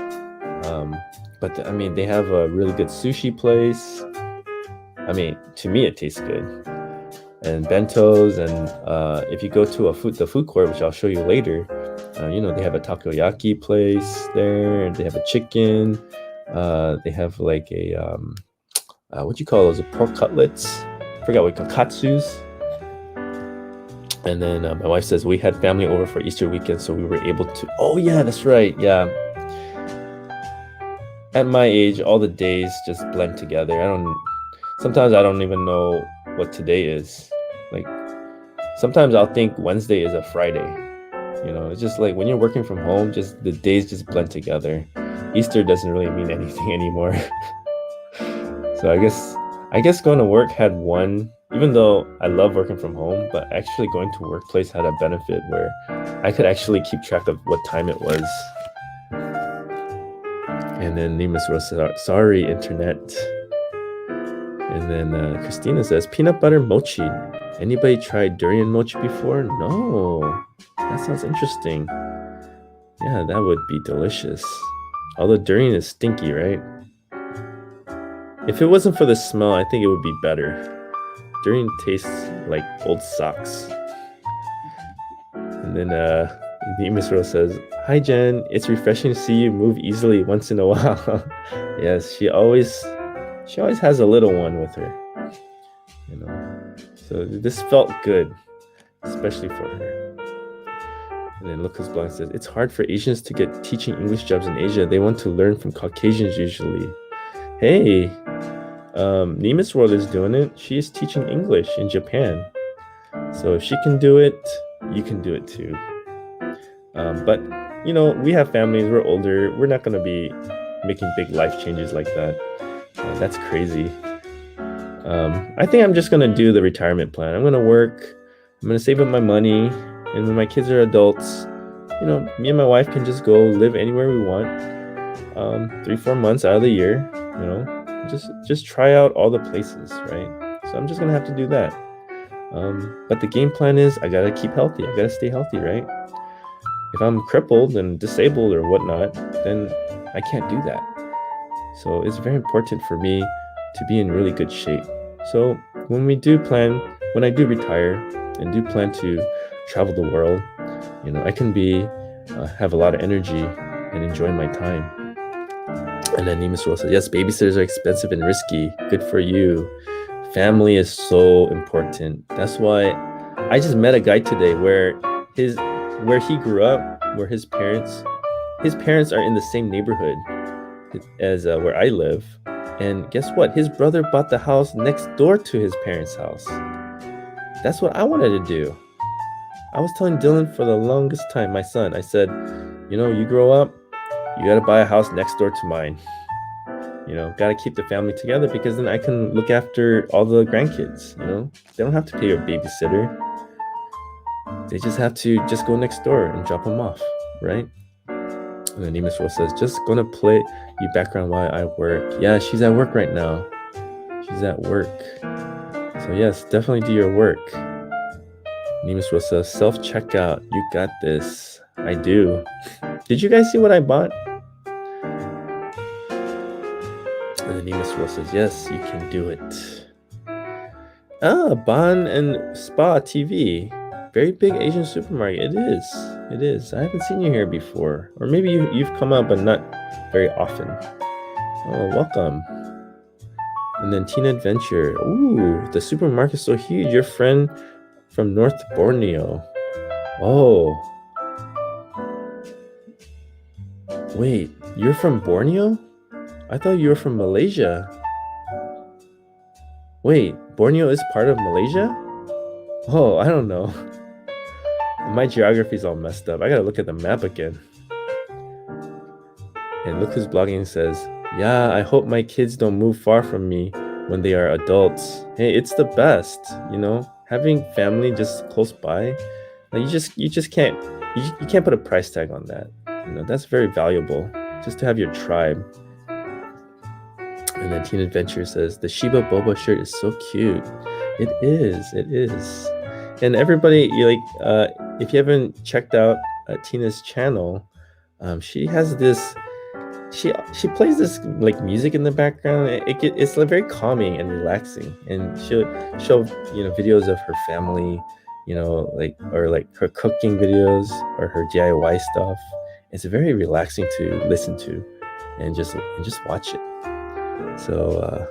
But I mean, they have a really good sushi place. I mean, to me, it tastes good. And bentos, and if you go to the food court, which I'll show you later, you know, they have a takoyaki place there, and they have a chicken. They have like a what do you call those? Pork cutlets. I forgot what you call katsus. And then my wife says we had family over for Easter weekend, so we were able to. Oh yeah, that's right. Yeah. At my age, all the days just blend together. Sometimes I don't even know what today is. Like sometimes I'll think Wednesday is a Friday. You know, it's just like when you're working from home, just the days just blend together. Easter doesn't really mean anything anymore. So I guess going to work had one, even though I love working from home, but actually going to workplace had a benefit where I could actually keep track of what time it was. And then Nemus Rose says, sorry, internet. And then Christina says, peanut butter mochi. Anybody tried durian mochi before? No. That sounds interesting. Yeah, that would be delicious. Although durian is stinky, right? If it wasn't for the smell, I think it would be better. Durian tastes like old socks. And then Nemus Rose says, hi Jen, it's refreshing to see you move easily once in a while. Yes, she always has a little one with her, you know. So this felt good, especially for her. And then Lucas Blanc says, it's hard for Asians to get teaching English jobs in Asia. They want to learn from Caucasians usually. Hey, Nemus World is doing it. She is teaching English in Japan. So if she can do it, you can do it too. But, you know, we have families, we're older. We're not going to be making big life changes like that. That's crazy. I think I'm just going to do the retirement plan. I'm going to work. I'm going to save up my money. And when my kids are adults, you know, me and my wife can just go live anywhere we want. 3-4 months out of the year, you know, just try out all the places, right? So I'm just going to have to do that. But the game plan is I got to keep healthy. I got to stay healthy, right? If I'm crippled and disabled or whatnot, then I can't do that. So it's very important for me to be in really good shape. So when I do retire and do plan to travel the world, you know, I can have a lot of energy and enjoy my time. And then Nemus Rose says, yes, babysitters are expensive and risky. Good for you. Family is so important. That's why I just met a guy today where he grew up, where his parents are in the same neighborhood as where I live. And guess what? His brother bought the house next door to his parents' house. That's what I wanted to do. I was telling Dylan for the longest time, my son, I said, you grow up, you got to buy a house next door to mine. Got to keep the family together because then I can look after all the grandkids. They don't have to pay a babysitter. They just have to just go next door and drop them off, right? And then Nimas Rose says, just gonna play you background while I work. Yeah, she's at work right now. She's at work. So yes, definitely do your work. Nimas Rose says, self-checkout. You got this. I do. Did you guys see what I bought? And then Nimas Rose says, yes, you can do it. Bon and Spa TV. Very big Asian supermarket. It is. I haven't seen you here before. Or maybe you've come out, but not very often. Oh, welcome. And then Teen Adventure. Ooh, the supermarket's so huge. Your friend from North Borneo. Oh. Wait, you're from Borneo? I thought you were from Malaysia. Wait, Borneo is part of Malaysia? Oh, I don't know. My geography's all messed up. I gotta look at the map again. And look who's blogging says, yeah, I hope my kids don't move far from me when they are adults. Hey, it's the best, having family just close by. Like you just can't you can't put a price tag on that. That's very valuable, just to have your tribe. And then Teen Adventure says, the Shiba Boba shirt is so cute. It is. And everybody, if you haven't checked out Tina's channel, she has this. She plays this like music in the background. It's like very calming and relaxing. And she'll show videos of her family, or her cooking videos or her DIY stuff. It's very relaxing to listen to, and just watch it. So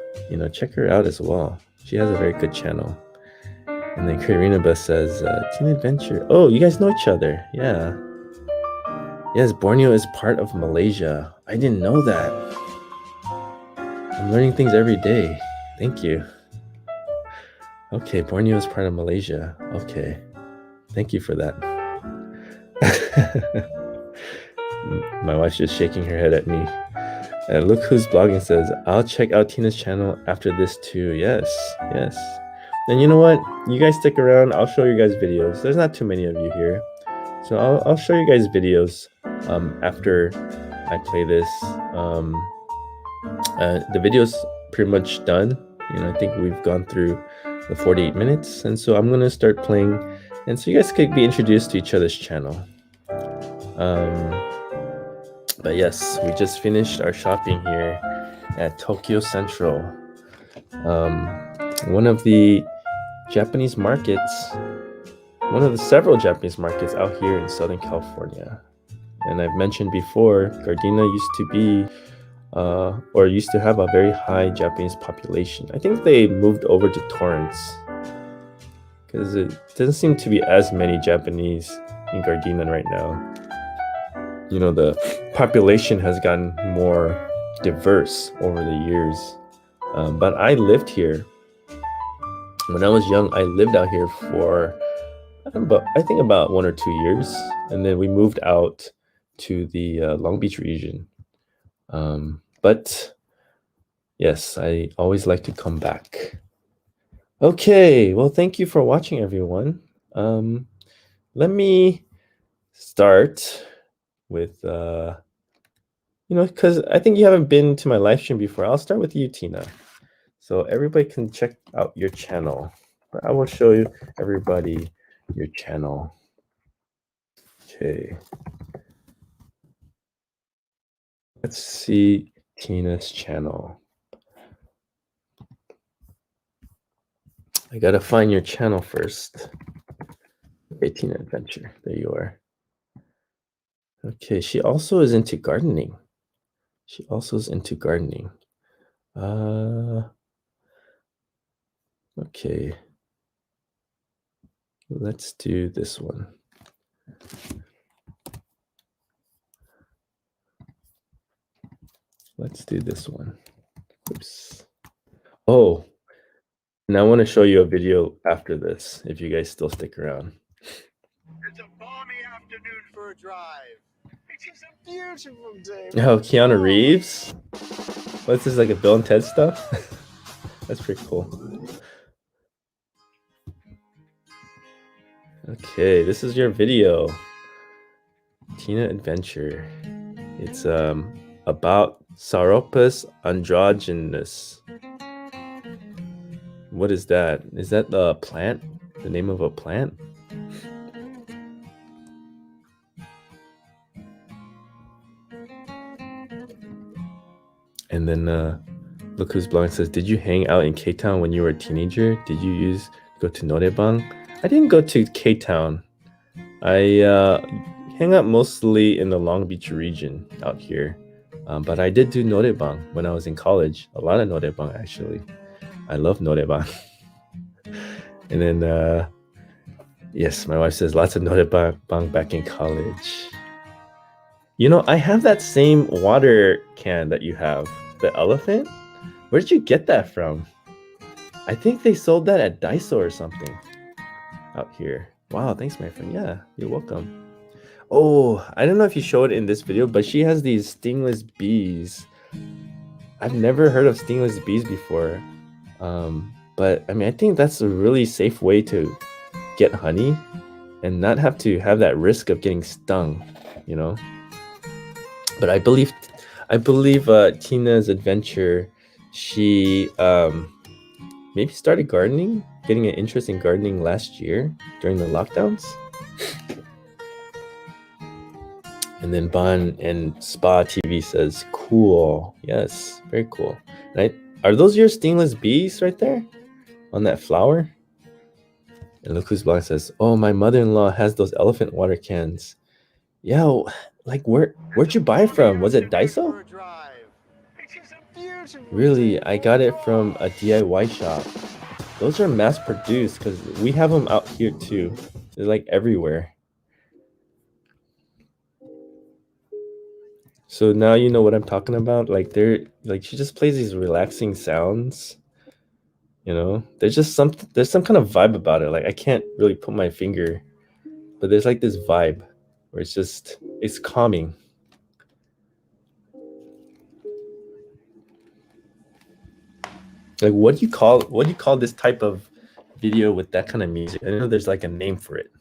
check her out as well. She has a very good channel. And then Karina Bus says, Teen Adventure. Oh, you guys know each other. Yeah. Yes, Borneo is part of Malaysia. I didn't know that. I'm learning things every day. Thank you. Okay, Borneo is part of Malaysia. Okay. Thank you for that. My wife's just shaking her head at me. And look who's blogging says, I'll check out Tina's channel after this too. Yes. And you know what? You guys stick around. I'll show you guys videos. There's not too many of you here. So I'll show you guys videos after I play this. The video's pretty much done. I think we've gone through the 48 minutes. And so I'm going to start playing. And so you guys could be introduced to each other's channel. But yes, we just finished our shopping here at Tokyo Central. One of the Japanese markets, one of the several Japanese markets out here in Southern California. And I've mentioned before, Gardena used to have a very high Japanese population. I think they moved over to Torrance because it doesn't seem to be as many Japanese in Gardena right now. The population has gotten more diverse over the years. But I lived here. When I was young, I lived out here for, I think about 1 or 2 years. And then we moved out to the Long Beach region. But yes, I always like to come back. Okay, well, thank you for watching, everyone. Let me start with, because I think you haven't been to my live stream before. I'll start with you, Tina. So everybody can check out your channel. I will show you everybody your channel. Okay. Let's see Tina's channel. I gotta find your channel first. Okay, Tina Adventure. There you are. Okay, she also is into gardening. Okay. Let's do this one. Let's do this one. Oops. Oh, and I want to show you a video after this, if you guys still stick around. It's a balmy afternoon for a drive. It is a beautiful day. Oh, Keanu Reeves? What's this, like a Bill and Ted stuff? That's pretty cool. Okay, this is your video. Tina Adventure. It's about Sauropus androgynous. What is that? Is that the plant? The name of a plant? And then look who's blind says, did you hang out in K-Town when you were a teenager? Did you go to Norebang? I didn't go to K-Town. I hang out mostly in the Long Beach region out here. But I did do Norebang when I was in college. A lot of Norebang, actually. I love Norebang. And then, yes, my wife says lots of Norebang back in college. You know, I have that same water can that you have, the elephant. Where did you get that from? I think they sold that at Daiso or something out here. Wow, thanks, my friend. Yeah, you're welcome. Oh, I don't know if you showed it in this video, but she has these stingless bees. I've never heard of stingless bees before. But I mean, I think that's a really safe way to get honey and not have to have that risk of getting stung, you know? But I believe Tina's adventure, she maybe started gardening, getting an interest in gardening last year during the lockdowns. And then Bon and Spa TV says, cool. Yes, very cool. Right? Are those your stingless bees right there on that flower? And look who's blind says, oh, my mother-in-law has those elephant water cans. Yeah, like where'd you buy it from? Was it Daiso? Really, I got it from a DIY shop. Those are mass produced because we have them out here too. They're like everywhere. So now you know what I'm talking about. Like she just plays these relaxing sounds. You know, there's some kind of vibe about it. Like I can't really put my finger, but there's like this vibe where it's calming. Like what do you call this type of video with that kind of music? I know there's like a name for it.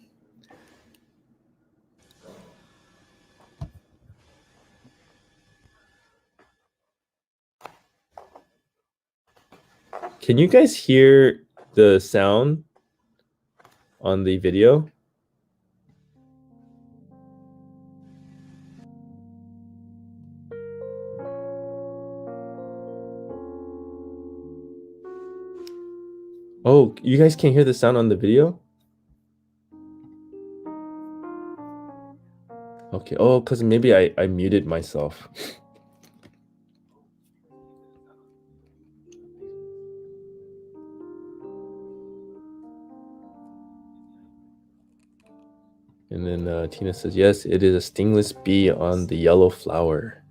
Can you guys hear the sound on the video? Oh, you guys can't hear the sound on the video? Okay. Oh, because maybe I muted myself. And then Tina says, yes, it is a stingless bee on the yellow flower.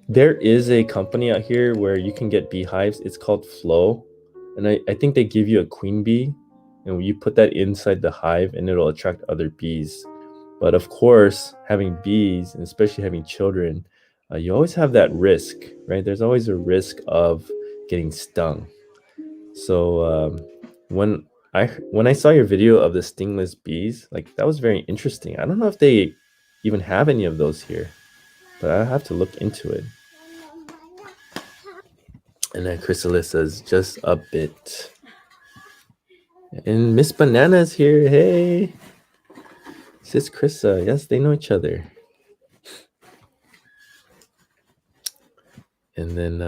There is a company out here where you can get beehives. It's called Flow. And I think they give you a queen bee. And you put that inside the hive and it'll attract other bees. But of course, having bees, and especially having children, you always have that risk, right? There's always a risk of getting stung. So when I saw your video of the stingless bees, like that was very interesting. I don't know if they even have any of those here, but I have to look into it. And then Chrysalis says, just a bit. And Miss Banana's here. Hey. Sis Krissa. Yes, they know each other. And then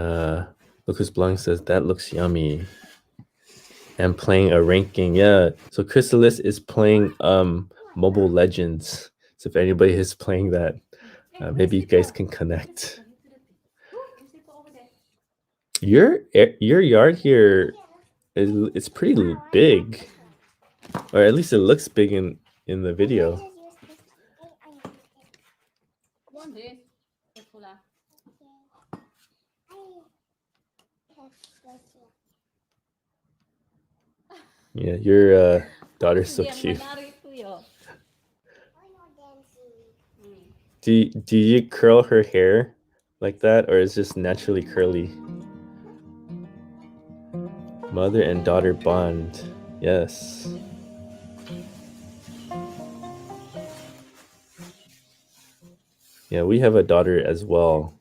Lucas Blanc says, that looks yummy. And playing a ranking. Yeah. So Chrysalis is playing Mobile Legends. So if anybody is playing that, maybe you guys can connect. Your yard here it's pretty big. Or at least it looks big in the video. Yeah, your daughter's so cute. Do you curl her hair like that, or is it just naturally curly? Mother and daughter bond. Yes. Yeah, we have a daughter as well,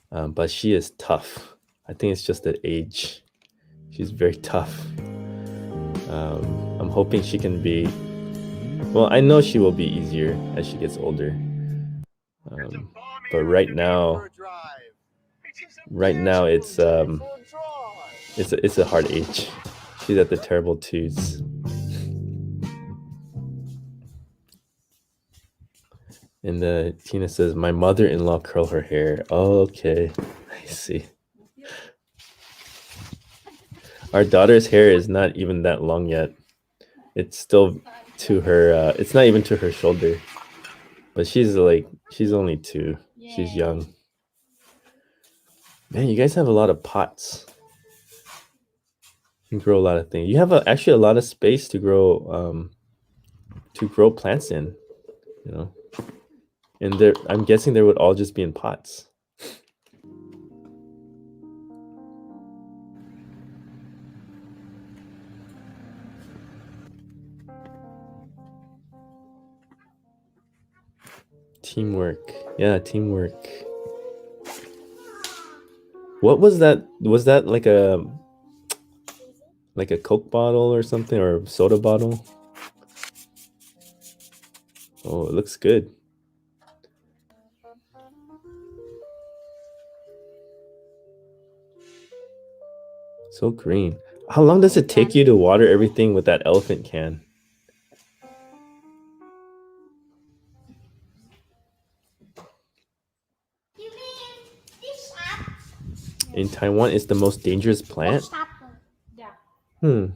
but she is tough. I think it's just the age. She's very tough. I'm hoping she can be. Well, I know she will be easier as she gets older. But right now, it's a hard age. She's at the terrible twos. And Tina says, "My mother-in-law curl her hair." Oh, okay, I see. Our daughter's hair is not even that long yet. It's still to her. It's not even to her shoulder. But she's only 2. She's young. Man, you guys have a lot of pots. You can grow a lot of things. You have actually a lot of space to grow plants in. You know, and I'm guessing they would all just be in pots. Teamwork. Yeah, teamwork. What was that? Was that like a Coke bottle or something, or a soda bottle? Oh, it looks good. So green. How long does it take you to water everything with that elephant can? In Taiwan, it's the most dangerous plant? Hmm.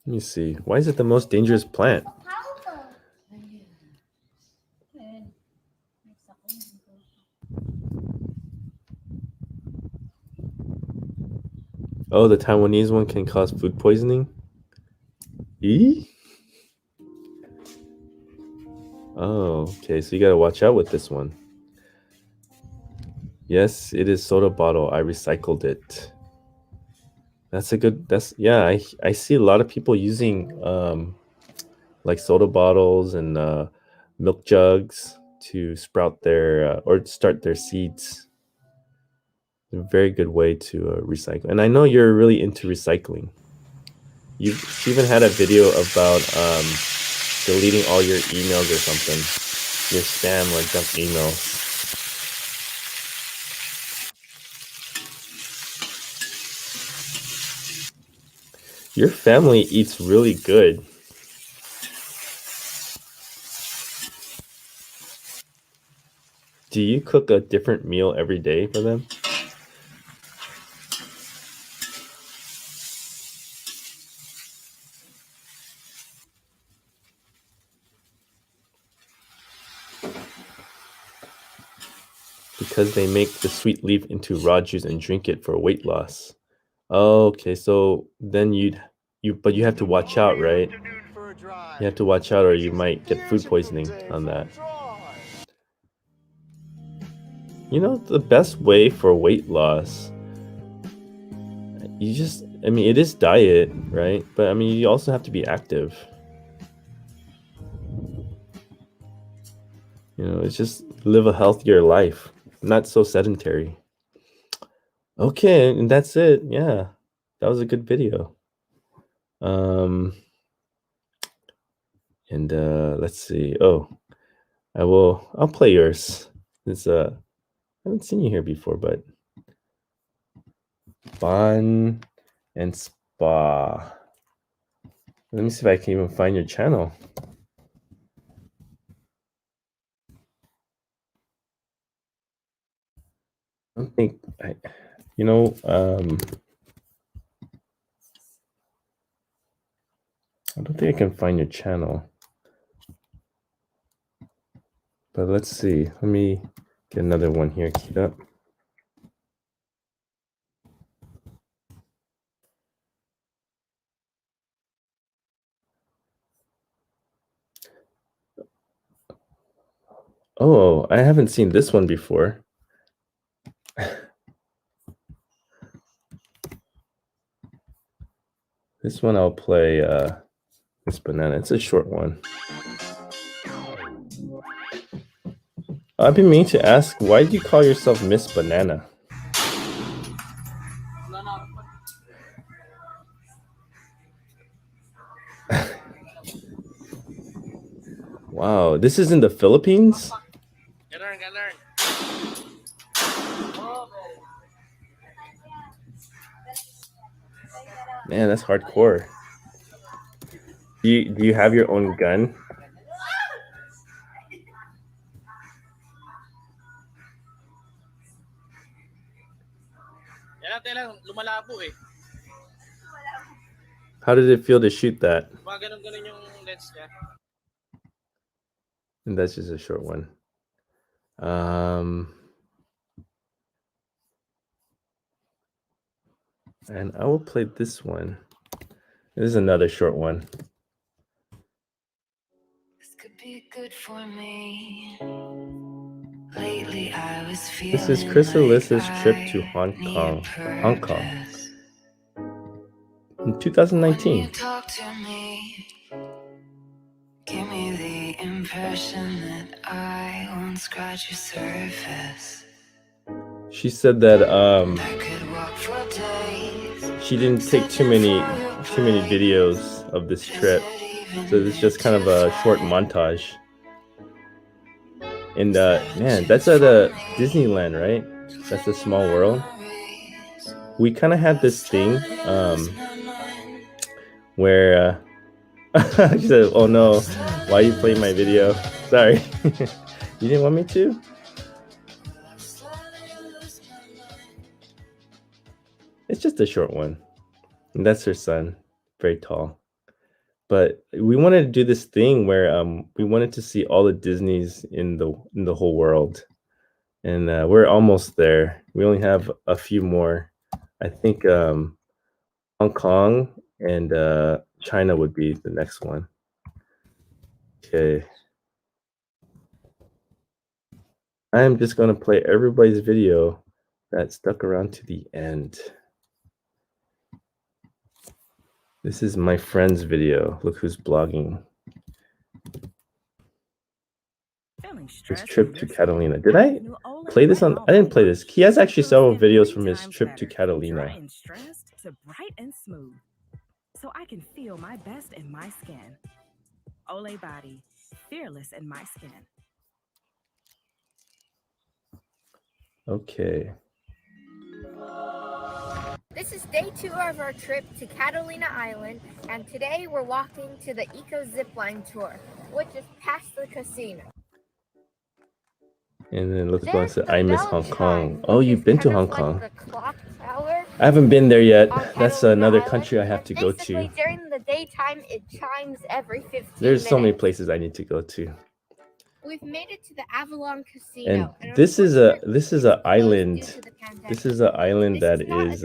Let me see. Why is it the most dangerous plant? Oh, the Taiwanese one can cause food poisoning? E? Oh, okay. So you gotta watch out with this one. Yes, it is soda bottle. I recycled it. Yeah, I see a lot of people using like soda bottles and milk jugs to sprout their or start their seeds. A very good way to recycle. And I know you're really into recycling. You even had a video about deleting all your emails or something, your spam or junk emails. Your family eats really good. Do you cook a different meal every day for them? Because they make the sweet leaf into raw juice and drink it for weight loss. Okay, so then you have to watch out, right? You have to watch out or you might get food poisoning on that. You know, the best way for weight loss, it is diet, right? But I mean, you also have to be active. You know, it's just live a healthier life, not so sedentary. Okay, and that's it. Yeah, that was a good video. And let's see. Oh, I'll play yours. It's I haven't seen you here before, but Bon and Spa. Let me see if I can even find your channel. I don't think you know. I don't think I can find your channel. But let's see. Let me get another one here keyed up. Oh, I haven't seen this one before. This one I'll play Miss Banana. It's a short one. I've been meaning to ask, why do you call yourself Miss Banana? Wow, this is in the Philippines? Man, that's hardcore. Do you have your own gun? How did it feel to shoot that? And that's just a short one. And I will play this one. This is another short one. This could be good for me. Lately I was feeling this is Chrysalis's trip to Hong Kong in 2019. Talk to me, give me the impression that I won't scratch your surface. She said that she didn't take too many videos of this trip, so it's just kind of a short montage. And man, that's at Disneyland, right? That's a small world. We kind of had this thing where she said, "Oh no, why are you playing my video?" Sorry, you didn't want me to. It's just a short one. And that's her son, very tall. But we wanted to do this thing where we wanted to see all the Disneys in the whole world. And we're almost there. We only have a few more. I think Hong Kong and China would be the next one. Okay. I am just going to play everybody's video that stuck around to the end. This is my friend's video. Look who's blogging. His trip to Catalina. Did I play this on? I didn't play this. He has actually several videos from his trip to Catalina. To bright and smooth, so I can feel my best in my skin. Olay body, fearless in my skin. Okay. This is day 2 of our trip to Catalina Island, and today we're walking to the Eco Zipline Tour, which is past the casino. And then let's go and say, I miss Hong Kong. Oh, you've been to Hong Kong. I haven't been there yet. That's another country I have to go to. During the daytime, it chimes every 15 There's so many minutes. places I need to go to. We've made it to the Avalon Casino. And this is a island. This is an island that is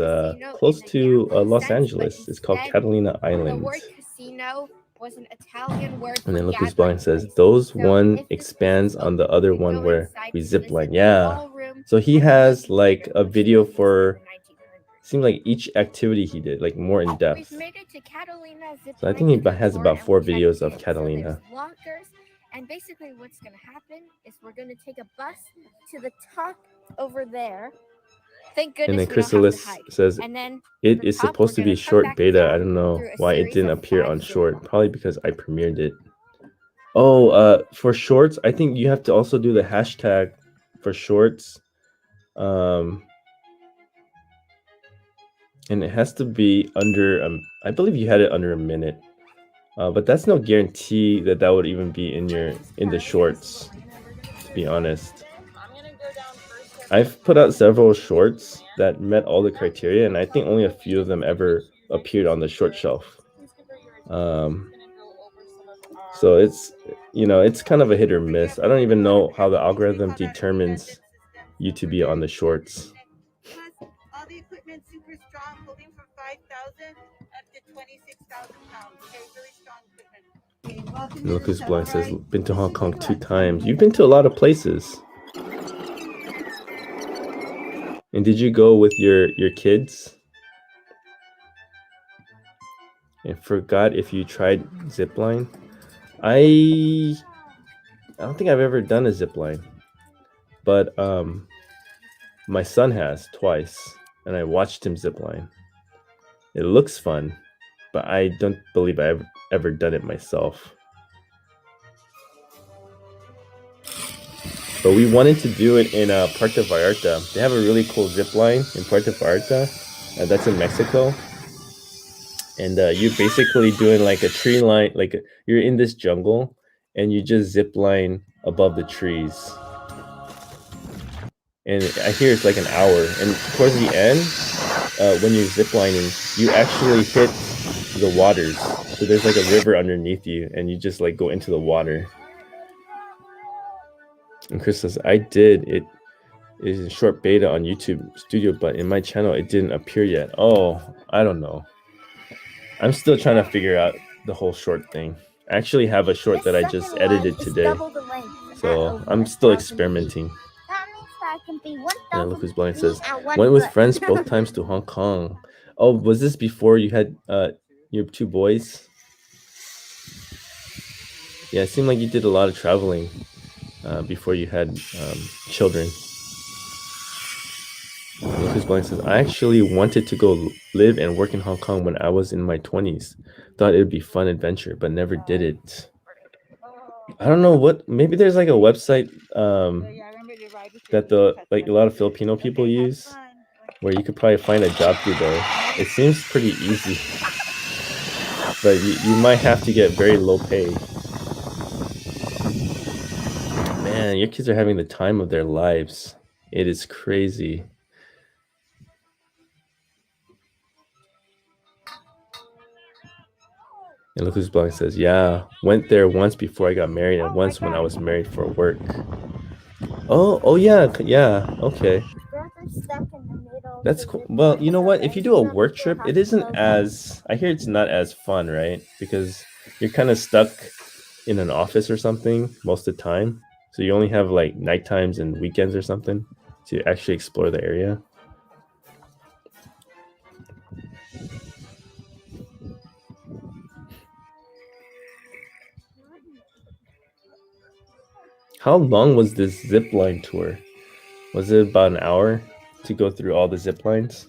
close to Los Angeles. It's called Catalina Island. The word casino was an Italian word. And then look who's blind says, those one expands on the other one where we zip line. Yeah. So he has like a video for, seemed like each activity he did, like more in depth. So I think he has about 4 videos of Catalina. And basically what's going to happen is we're going to take a bus to the top over there. Thank goodness. And then Chrysalis says it is supposed to be short beta. I don't know why it didn't appear on short. Probably because I premiered it. Oh, for shorts, I think you have to also do the hashtag for shorts. And it has to be under, I believe you had it under a minute. But that's no guarantee that would even be in the shorts, to be honest. I've put out several shorts that met all the criteria, and I think only a few of them ever appeared on the short shelf. So it's, you know, it's kind of a hit or miss. I don't even know how the algorithm determines you to be on the shorts. Plus, all the equipment super strong, holding from 5,000 up to 26,000 pounds. Okay, really strong equipment. And look who's blind says, been to Hong Kong 2 times. You've been to a lot of places. And did you go with your kids? And forgot if you tried zipline. I don't think I've ever done a zipline, but my son has twice, and I watched him zipline. It looks fun, but I don't believe I've ever done it myself. But we wanted to do it in Puerto Vallarta. They have a really cool zipline in Puerto Vallarta. That's in Mexico. And you're basically doing like a tree line, like you're in this jungle, and you just zip line above the trees. And I hear it's like an hour. And towards the end, when you're ziplining, you actually hit the waters. So there's like a river underneath you, and you just like go into the water. And Chris says, I did. It is in short beta on YouTube Studio, but in my channel, it didn't appear yet. Oh, I don't know. I'm still trying to figure out the whole short thing. I actually have a short that I just edited today. So I'm still experimenting. And look who's blind says, went with friends both times to Hong Kong. Oh, was this before you had your 2 boys? Yeah, it seemed like you did a lot of traveling before you had children. Look who's blind says, I actually wanted to go live and work in Hong Kong when I was in my 20s. Thought it would be fun adventure, but never did it. I don't know what, maybe there's like a website that a lot of Filipino people use, where you could probably find a job through there. It seems pretty easy, but you might have to get very low pay. Man, your kids are having the time of their lives. It is crazy. And look who's blind says, yeah, went there once before I got married and once when I was married for work. Oh yeah, okay. That's cool. Well, you know what? If you do a work trip, it isn't as, I hear it's not as fun, right? Because you're kind of stuck in an office or something most of the time. So you only have like night times and weekends or something to actually explore the area. How long was this zip line tour? Was it about an hour to go through all the zip lines?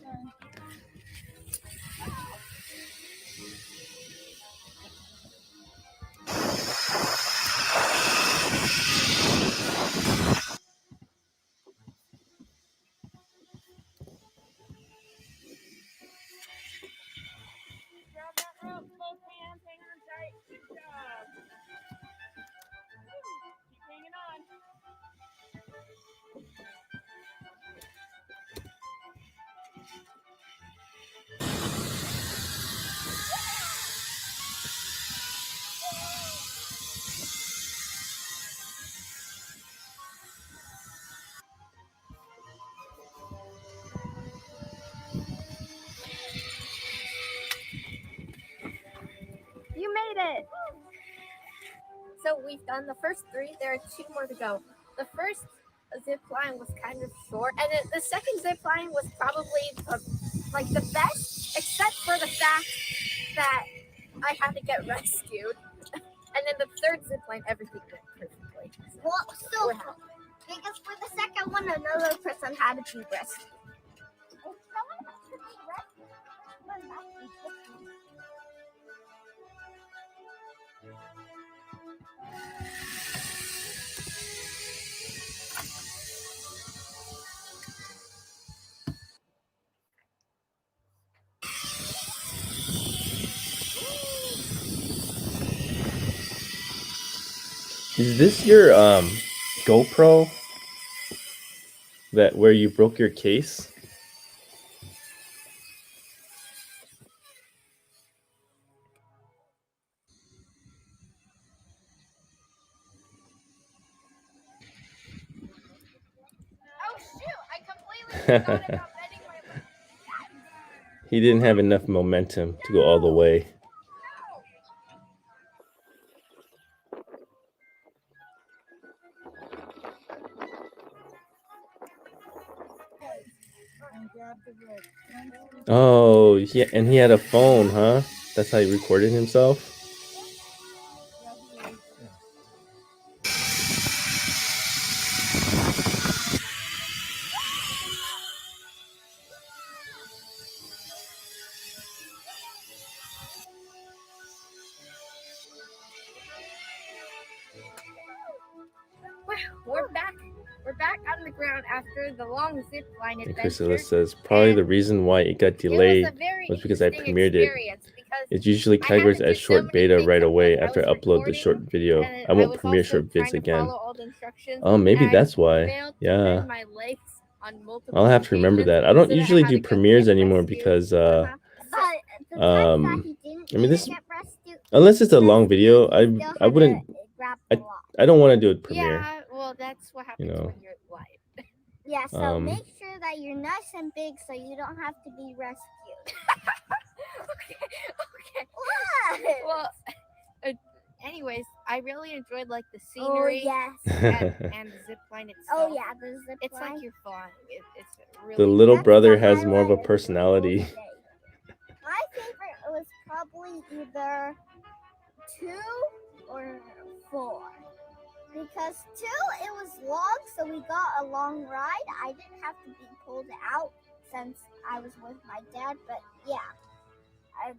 You made it! So we've done the first 3. There are 2 more to go. The first zip line was kind of short, and then the second zip line was probably the best, except for the fact that I had to get rescued. And then the third zip line, everything went perfectly. So because for the second one, another person had to be rescued. Is this your GoPro where you broke your case? He didn't have enough momentum to go all the way. Oh, yeah, and he had a phone, huh? That's how he recorded himself? We're back. We're back on the ground after the long zip line And adventure. Chrysalis says, probably the reason why it got delayed was because I premiered it. It usually categorized as short beta right away after I upload the short video. I won't premiere short vids again. Oh, maybe that's why. Yeah. I'll have to remember that. I don't usually do premieres anymore because I mean, this, unless it's a long video, I wouldn't, I don't want to do a premiere. Yeah, well, that's what happens know. when you're live. Yeah, so make sure that you're nice and big so you don't have to be rescued. Okay. What? Well, anyways, I really enjoyed like the scenery and the zip line itself. Oh yeah, the zip line. It's like you're flying. It's really. The little brother has more of a personality. My favorite was probably either 2 or 4. Because 2, it was long, so we got a long ride. I didn't have to be pulled out since I was with my dad, but yeah.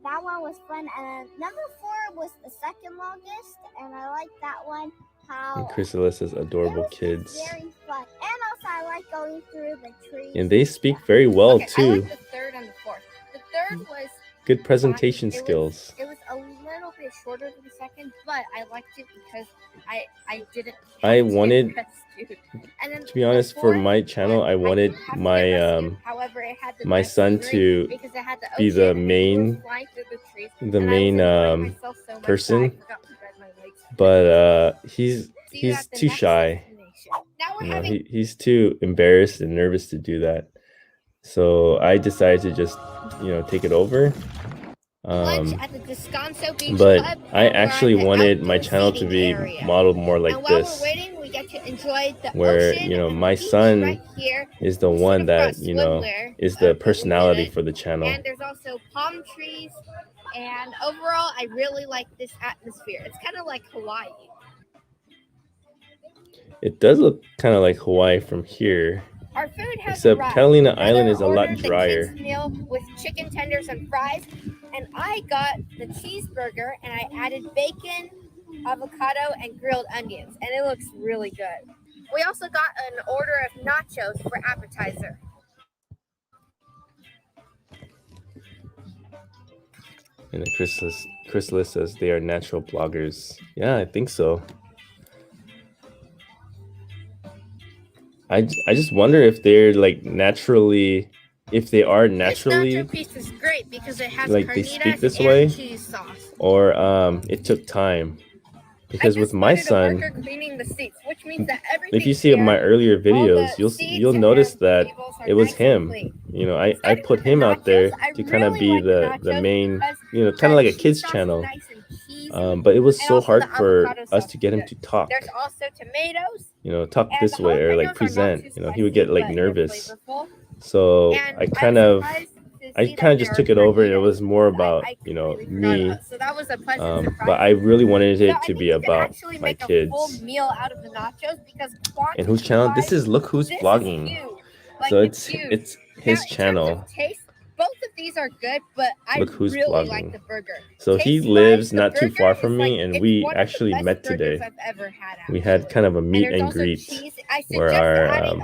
That one was fun. And number 4 was the second longest, and I like that one. And Chrysalis says adorable kids. Very fun. And also I like going through the trees. And they speak very well too. I like the 3rd and the 4th. The 3rd was good presentation skills. It was a little bit shorter than the 2nd, but I liked it because I didn't. I wanted, to be honest, for my channel, I wanted my my son to be the main person, but he's too shy. You know, he's too embarrassed and nervous to do that. So I decided to just, you know, take it over. But I actually wanted my channel to be modeled more like this, where, you know, my son is the one that, you know, is the personality for the channel. And there's also palm trees, and overall, I really like this atmosphere. It's kind of like Hawaii. It does look kind of like Hawaii from here. Our food has Except arrived. Catalina Island is a lot drier. The kids' meal with chicken tenders and fries, and I got the cheeseburger, and I added bacon, avocado, and grilled onions, and it looks really good. We also got an order of nachos for appetizer. And then Chrysalis says they are natural bloggers. Yeah, I think so. I just wonder if they're like naturally, if they are naturally, this nacho piece is great because it has like they speak this way, cheese sauce. Or it took time. Because with my son, the seats, which means that if you see my earlier videos, you'll notice that it was him. You know, I put him out there to kind of be the main, you know, kind of like a kids channel. But it was so hard for us to get him to talk. There's also tomatoes. You know, talk this way or like present. You know, he would get like nervous. So I kind of just took it over. It was more about, you know, me. So that was a pleasant surprise. But I really wanted it to be about my kids. And whose channel? This is Look Who's Vlogging. So it's his channel. Both of these are good, but I really like the burger. So he lives not too far from me, and we actually met today. We had kind of a meet and greet where our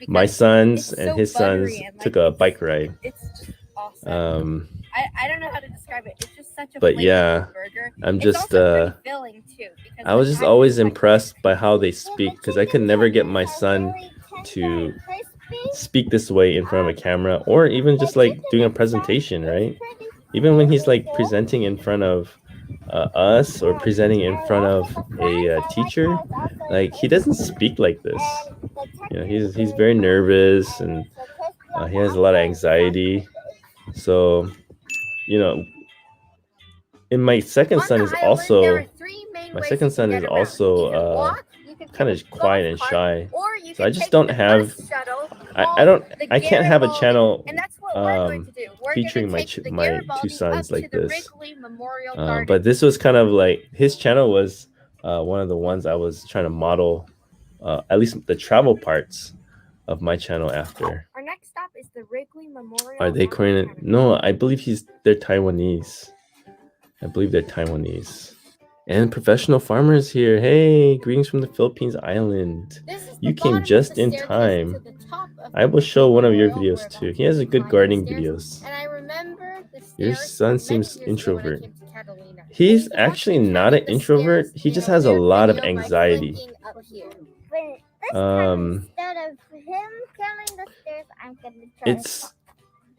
my sons and his sons took a bike ride. It's just awesome. I don't know how to describe it. It's just such a but yeah, burger. I'm just I was just always impressed by how they speak, because I could never get my son to speak this way in front of a camera, or even just like doing a presentation, right? Even when he's like presenting in front of us or presenting in front of a teacher, like he doesn't speak like this. You know, he's very nervous, and He has a lot of anxiety. So, you know, and my second On son the is island, there also are three main my ways second you can son get is around. also You can walk, you can kind take of a quiet golf and cart, shy. or you So I can just take don't the have bus shuttle I called don't the I can't have a Garibaldi. channel And that's what we're going to do. We're going featuring to take the my two Garibaldi sons up like to the this. Wrigley Memorial Garden. But this was kind of like his channel was one of the ones I was trying to model at least the travel parts of my channel after. Our next stop is the Wrigley Memorial. Are they Korean? No, I believe they're Taiwanese. I believe they're Taiwanese. And professional farmers here. Hey, greetings from the Philippines island. You came just in time. I will show one of your videos too. He has a good gardening videos. And I remember the Your stairs son many seems years ago when I introvert. came to Catalina. He's To watch actually me not climbing an the introvert. stairs, He you just know, has a their lot of video by anxiety. clicking up here. But this Um, time, instead of him climbing the stairs, I'm gonna try.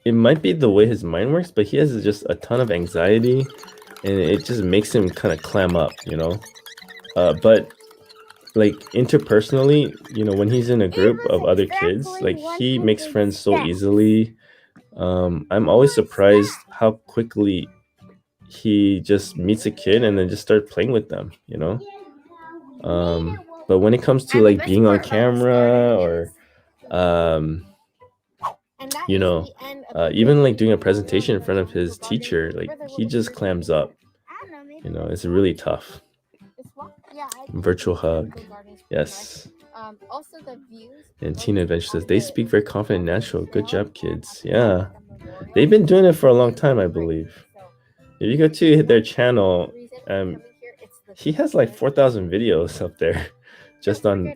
It might be the way his mind works, but he has just a ton of anxiety, and it just makes him kind of clam up, you know. But like interpersonally, you know, when he's in a group of other kids, like he makes friends so easily. I'm always surprised how quickly he just meets a kid and then just starts playing with them, you know. But when it comes to like being on camera or you know, even like doing a presentation in front of his teacher, like he just clams up. You know, it's really tough. Virtual hug. Yes. Also the views. And Tina Adventure says they speak very confident and natural. Good job, kids. Yeah. They've been doing it for a long time, I believe. If you go to their channel, he has like 4,000 videos up there just on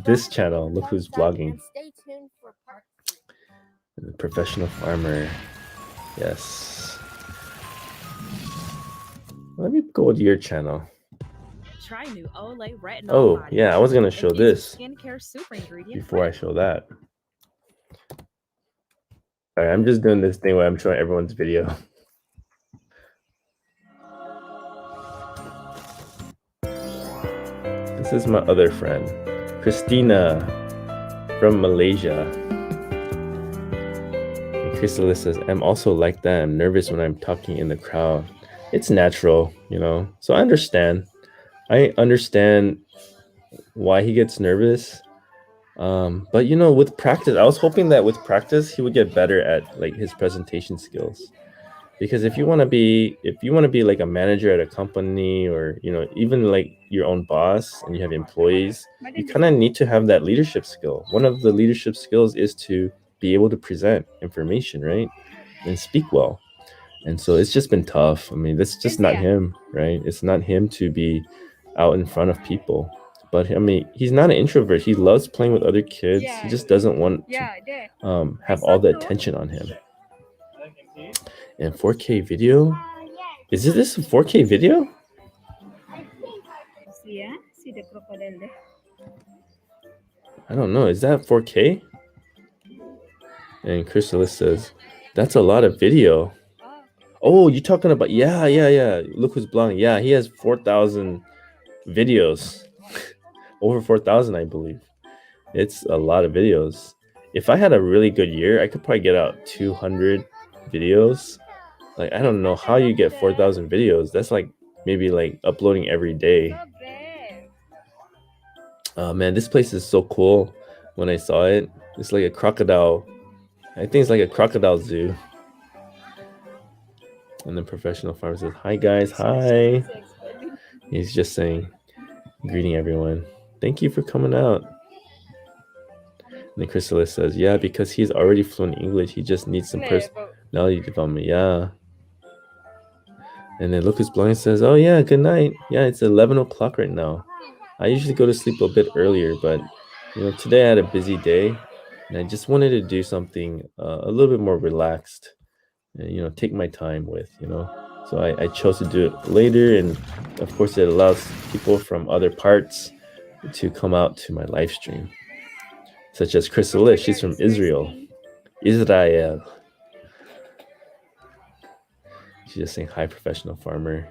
this channel. Look who's vlogging. Professional farmer. Yes. Let me go to your channel. Try new Olay retinol Oh, body yeah, I was going to wash show and feature this skincare super ingredient before I show that. All right, I'm just doing this thing where I'm showing everyone's video. This is my other friend, Christina from Malaysia. And Chrysalis says, I'm also like that. I'm nervous when I'm talking in the crowd. It's natural, you know. So I understand. I understand why he gets nervous. But you know, with practice, I was hoping that with practice he would get better at like his presentation skills. Because if you want to be like a manager at a company, or you know, even like your own boss and you have employees, you kind of need to have that leadership skill. One of the leadership skills is to be able to present information, right? And speak well. And so it's just been tough. I mean, that's just not him, right? It's not him to be out in front of people. But I mean, he's not an introvert. He loves playing with other kids. He just doesn't want to have all the attention on him. And 4K video? Is this a 4K video? See the crocodile there. I don't know. Is that 4K? And Chrysalis says, that's a lot of video. Oh, you're talking about, yeah. Look who's blonde. Yeah, he has 4,000 videos. Over 4,000, I believe. It's a lot of videos. If I had a really good year, I could probably get out 200 videos. Like, I don't know how you get 4,000 videos. That's like maybe like uploading every day. Oh man, this place is so cool. When I saw it, it's like a crocodile. I think it's like a crocodile zoo. And the professional farmer says, hi guys, hi. He's just saying, greeting everyone. Thank you for coming out. And then Chrysalis says, yeah, because he's already fluent in English. He just needs some personality development. Yeah. And then Lucas Blind says, oh yeah, good night. Yeah, it's 11 o'clock right now. I usually go to sleep a bit earlier, but you know, today I had a busy day and I just wanted to do something a little bit more relaxed and, you know, take my time with, you know. So I chose to do it later, and of course it allows people from other parts to come out to my live stream, such as Chrysalis. She's from Israel. Israel. She's just saying hi, professional farmer.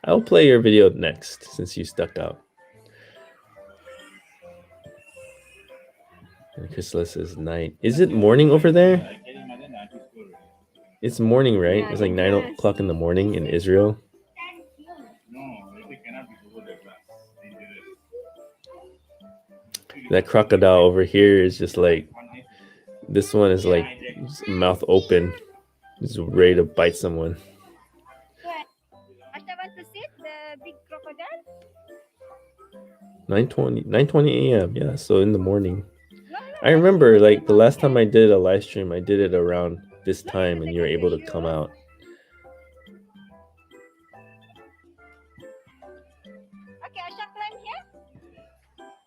I'll play your video next since you stuck out. And Chrysalis says night. Is it morning over there? It's morning, right? It's like 9 o'clock in the morning in Israel. That crocodile over here is just like, this one is like mouth open, just ready to bite someone. Ashta want to sit the big crocodile? 9:20 a.m. Yeah, so in the morning. I remember like the last time I did a live stream, I did it around this time and you were able to come out. Okay, Ashta climb here.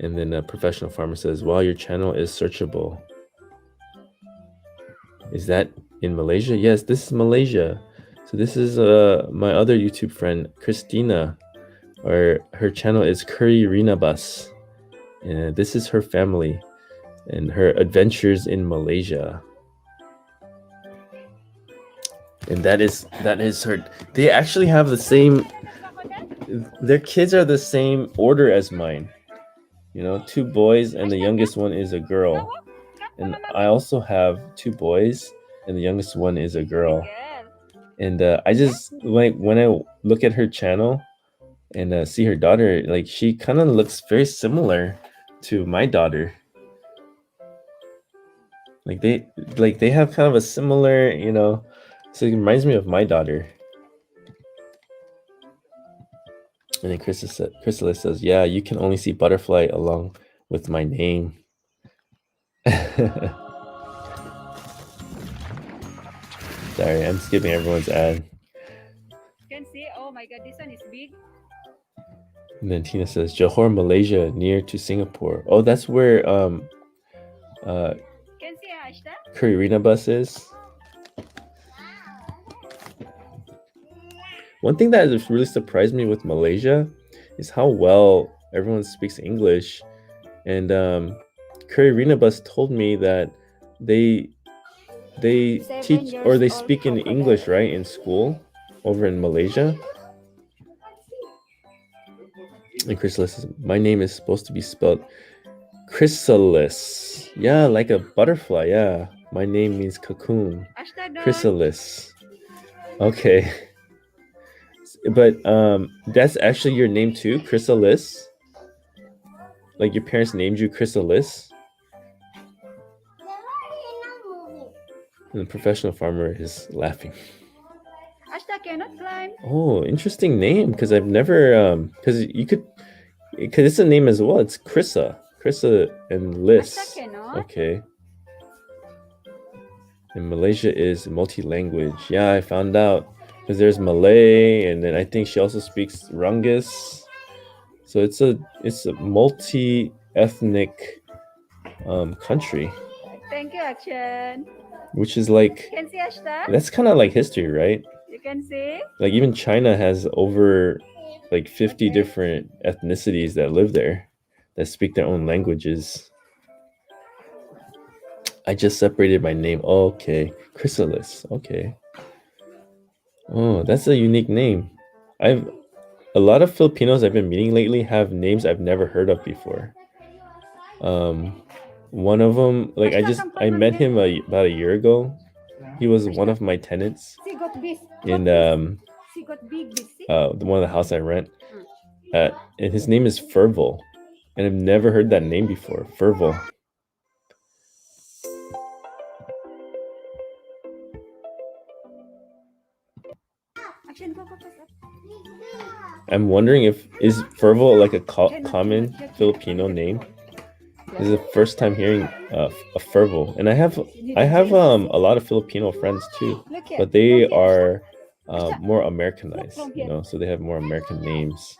And then a professional farmer says, wow, your channel is searchable. Is that in Malaysia? Yes, this is Malaysia. So this is my other YouTube friend, Christina. Or her channel is Curry Rinabas. And this is her family and her adventures in Malaysia. And that is her. They actually have the same, their kids are the same order as mine. You know, 2 boys and the youngest one is a girl. And I also have 2 boys and the youngest one is a girl. And I just like when I look at her channel and see her daughter, like she kind of looks very similar to my daughter. Like they have kind of a similar, you know, so it reminds me of my daughter. And then Chrysalis says, yeah, you can only see butterfly along with my name. Sorry, I'm skipping everyone's ad. You can see, oh my god, this one is big. And then Tina says, Johor, Malaysia, near to Singapore. Oh, that's where Can see Ashta? Karina bus is. One thing that has really surprised me with Malaysia is how well everyone speaks English. And Karina bus told me that they teach or they speak in English, right, in school over in Malaysia. And Chrysalis says, my name is supposed to be spelled Chrysalis. Yeah, like a butterfly. Yeah, my name means cocoon. Chrysalis. Okay. But that's actually your name too, Chrysalis? Like your parents named you Chrysalis? And the professional farmer is laughing. Ashta cannot climb. Oh, interesting name, because I've never because it's a name as well. It's Chrissa and Liz. Ashta cannot. Okay. And Malaysia is multi-language. Yeah, I found out because there's Malay, and then I think she also speaks Rungus. So it's a multi-ethnic country. Thank you, Action. Which is like, You can see Ashta? that's kind of like history, right? You can see? Like even China has over like 50 different ethnicities that live there that speak their own languages. I just separated my name. Okay, Chrysalis. Okay. Oh, that's a unique name. A lot of Filipinos I've been meeting lately have names I've never heard of before. One of them, like I met him about a year ago. He was one of my tenants in one of the house I rent. And his name is Ferval, and I've never heard that name before. Ferval. I'm wondering is Ferval like a common Filipino name? This is the first time hearing a Ferval, and I have a lot of Filipino friends too, but they are more Americanized, you know, so they have more American names.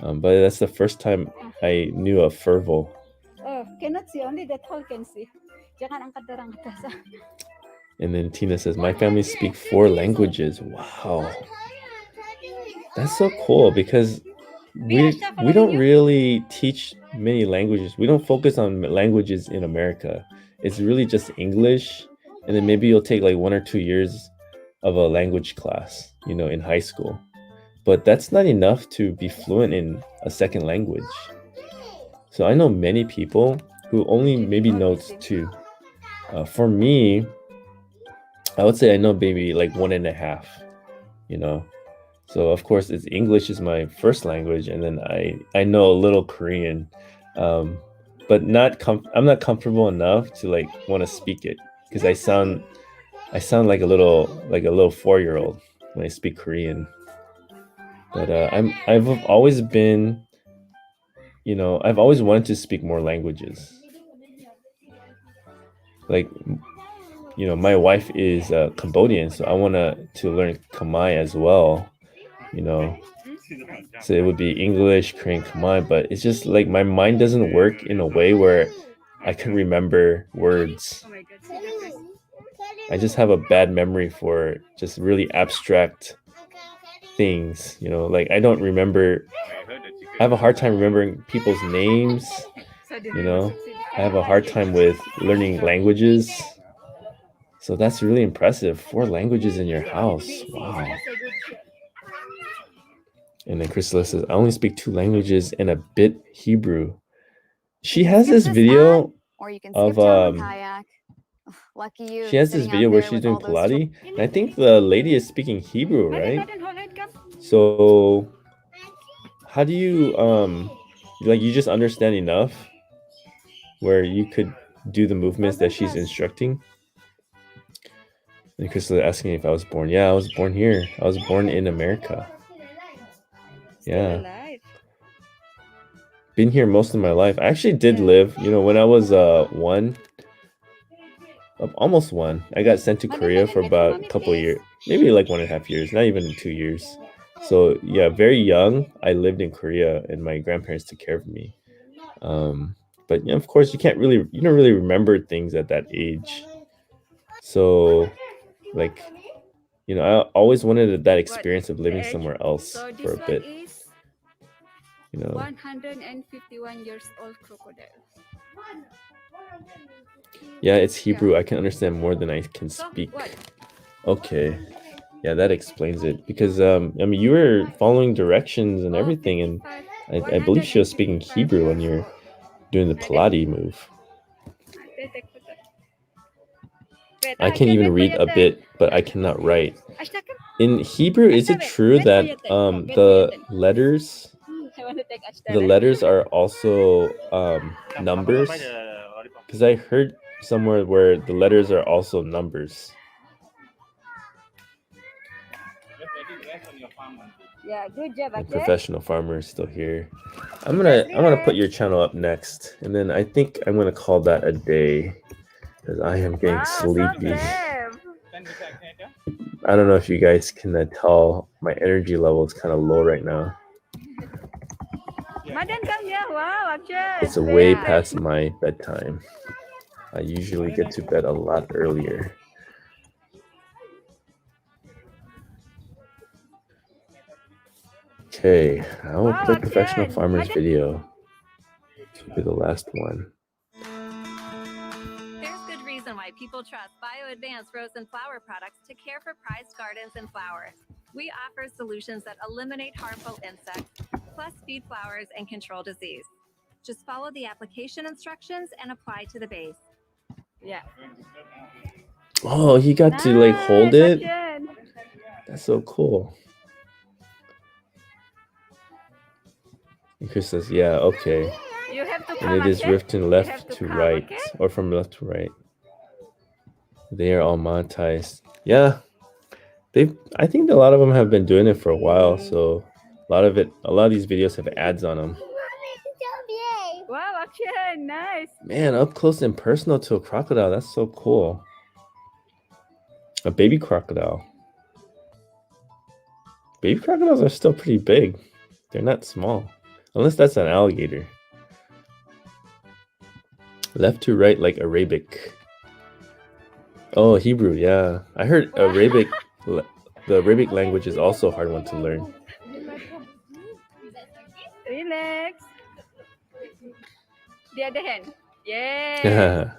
But that's the first time I knew a Ferval. Oh, cannot see, only that hole can see. And then Tina says, my family speak 4 languages. Wow. That's so cool because we don't really teach many languages. We don't focus on languages in America. It's really just English, and then maybe you'll take like 1 or 2 years of a language class, you know, in high school. But that's not enough to be fluent in a second language. So I know many people who only maybe knows 2. For me, I would say I know maybe like 1.5, you know. So of course, it's English is my first language, and then I know a little Korean, but I'm not comfortable enough to like want to speak it because I sound like a little 4-year-old when I speak Korean. But I've always been, I've always wanted to speak more languages. Like, my wife is Cambodian, so I want to learn Khmer as well. So it would be English, Korean, Khmer, but it's just like my mind doesn't work in a way where I can remember words. I just have a bad memory for just really abstract things, like I don't remember. I have a hard time remembering people's names, I have a hard time with learning languages. So that's really impressive. 4 languages in your house. Wow. And then Crystal says, I only speak 2 languages and a bit Hebrew. She has this video of Lucky you. she has this video where she's doing Pilates, and I think the lady is speaking Hebrew, right? So how do you you just understand enough where you could do the movements that she's instructing? And Crystal asking if I was born. Yeah, I was born here. I was born in America. Yeah. Been here most of my life. I actually did live, when I was almost 1. I got sent to Korea for about a couple of years, maybe like 1.5 years, not even 2 years. So yeah, very young, I lived in Korea, and my grandparents took care of me. But of course, you don't really remember things at that age. So, like, I always wanted that experience of living somewhere else for a bit. 151 years old crocodile. Yeah, it's Hebrew. I can understand more than I can speak. Okay. Yeah, that explains it. Because you were following directions and everything, and I believe she was speaking Hebrew when you're doing the Pilates move. I can even read a bit, but I cannot write. In Hebrew, is it true that the letters are also numbers? Because I heard somewhere where the letters are also numbers. Yeah, good job. The professional farmer is still here. I'm gonna put your channel up next, and then I think I'm gonna call that a day because I am getting sleepy. I don't know if you guys can tell my energy level is kind of low right now. It's way past my bedtime. I usually get to bed a lot earlier. Okay, I will play Professional Farmer's video. This will be the last one. There's good reason why people trust bio-advanced frozen flower products to care for prized gardens and flowers. We offer solutions that eliminate harmful insects, plus feed flowers and control disease. Just follow the application instructions and apply to the base. Yeah. Oh, he got to like hold it? That's so cool. And Chris says, yeah, okay. You have to And it is written left to right, okay? Or from left to right. They are all monetized. Yeah. I think a lot of them have been doing it for a while, so a lot of these videos have ads on them. Wow, action, nice. Man, up close and personal to a crocodile. That's so cool. A baby crocodile. Baby crocodiles are still pretty big. They're not small. Unless that's an alligator. Left to right like Arabic. Oh, Hebrew, yeah. I heard Arabic. The Arabic language is also a hard one to learn. Relax. The other hand. Yeah.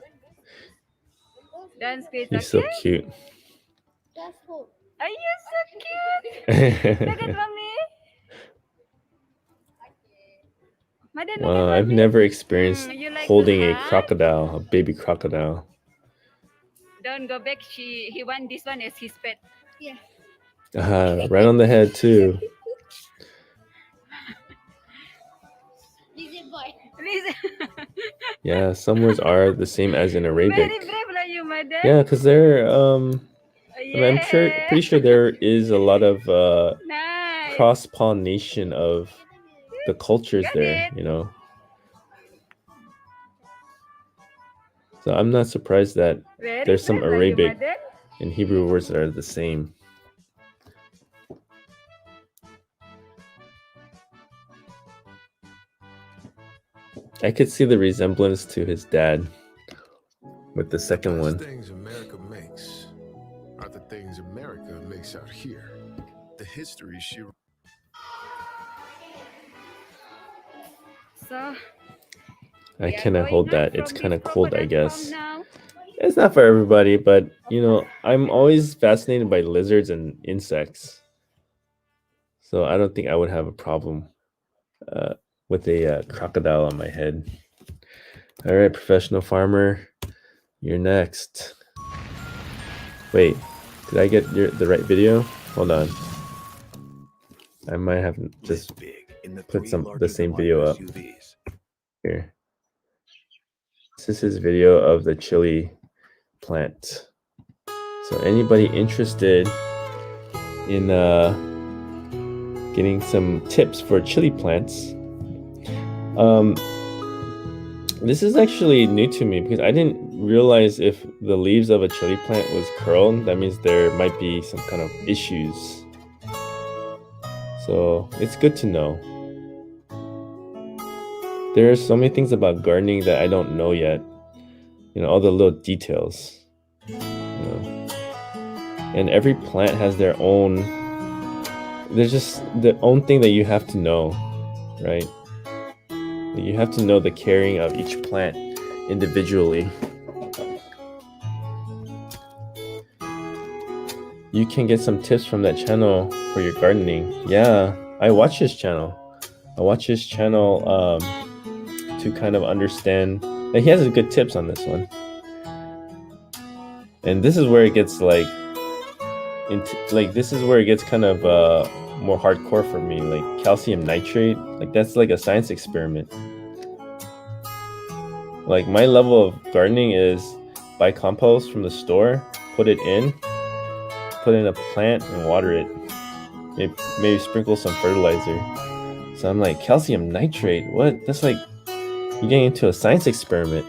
Dance with He's so cute. Are you so cute? Look at mommy. Maden, Wow, I've never experienced you like to holding a hug? crocodile, a baby crocodile. Don't go back. He want this one as his pet. Right on the head too. Lizard boy. Yeah, some words are the same as in Arabic. Very brave like you, Maden. Yeah, because they're I mean, I'm pretty sure there is a lot of Nice. cross pollination of the cultures Got there, it. you know. So I'm not surprised that Very there's some brave like you, Arabic Maden. and Hebrew words that are the same. I could see the resemblance to his dad with the second one. Things America makes are the things America makes out here. The history she. So I cannot hold that. It's kind of cold, I guess. now. It's not for everybody, but you know, I'm always fascinated by lizards and insects. So I don't think I would have a problem with a crocodile on my head. All right, professional farmer, you're next. Wait, did I get the right video? Hold on. I might have just put the same video up here. This is his video of the chili plant. So anybody interested in getting some tips for chili plants? This is actually new to me because I didn't realize if the leaves of a chili plant was curled, that means there might be some kind of issues. So it's good to know. There are so many things about gardening that I don't know yet. You know, all the little details. You know. And every plant has their own, there's just the own thing that you have to know, right? You have to know the caring of each plant individually. You can get some tips from that channel for your gardening. Yeah, I watch his channel. I watch his channel to kind of understand. Like, he has good tips on this one. And this is where it gets this is where it gets kind of more hardcore for me. Like calcium nitrate, like that's like a science experiment. Like my level of gardening is buy compost from the store, put it in a plant and water it. Maybe sprinkle some fertilizer. So I'm like, calcium nitrate? What? That's like you're getting into a science experiment.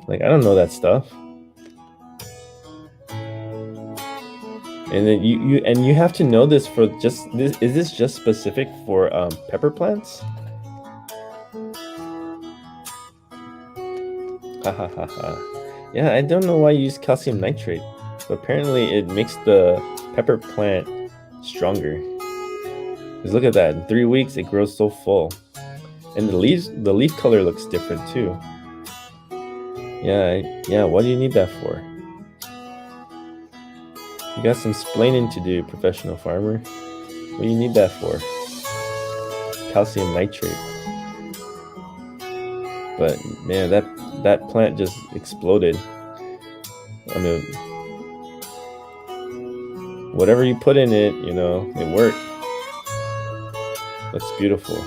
Like, I don't know that stuff. And then you have to know this for just this. Is this just specific for pepper plants? Ha ha ha ha. Yeah, I don't know why you use calcium nitrate, but apparently it makes the pepper plant stronger. Because look at that, in 3 weeks it grows so full, and the leaf color looks different too. Yeah. What do you need that for? You got some splaining to do, professional farmer. What do you need that for? Calcium nitrate. But man, that plant just exploded. I mean, whatever you put in it, you know, it worked. That's beautiful.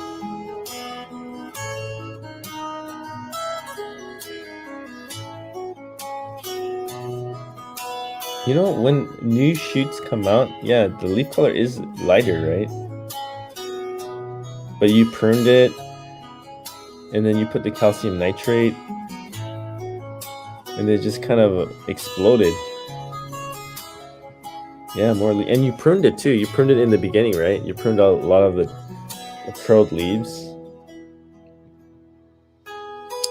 You know, when new shoots come out, yeah, the leaf color is lighter, right? But you pruned it, and then you put the calcium nitrate, and it just kind of exploded. Yeah, and you pruned it too. You pruned it in the beginning, right? You pruned out a lot of the curled leaves.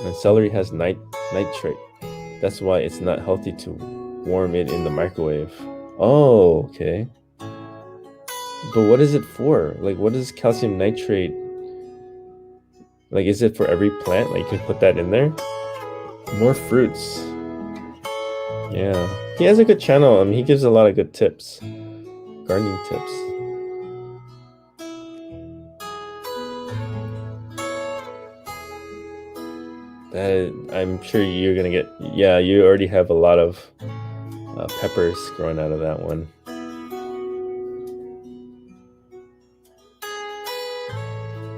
And celery has nitrate. That's why it's not healthy to warm it in the microwave. Oh, okay. But what is it for? Like, what is calcium nitrate? Like, is it for every plant? Like, you can put that in there? More fruits. Yeah. He has a good channel. I mean, he gives a lot of good tips. Gardening tips. I'm sure you're gonna get. Yeah, you already have a lot of peppers growing out of that one.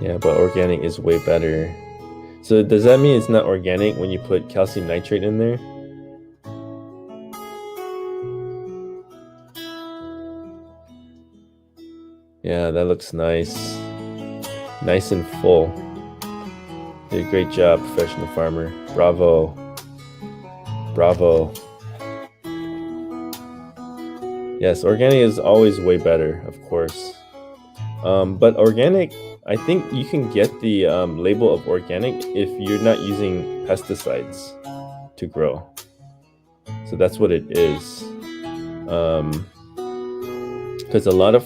Yeah, but organic is way better. So does that mean it's not organic when you put calcium nitrate in there? Yeah, that looks nice. Nice and full. Did a great job, professional farmer. Bravo. Bravo. Yes, organic is always way better, of course. But organic, I think you can get the label of organic if you're not using pesticides to grow. So that's what it is. Because a lot of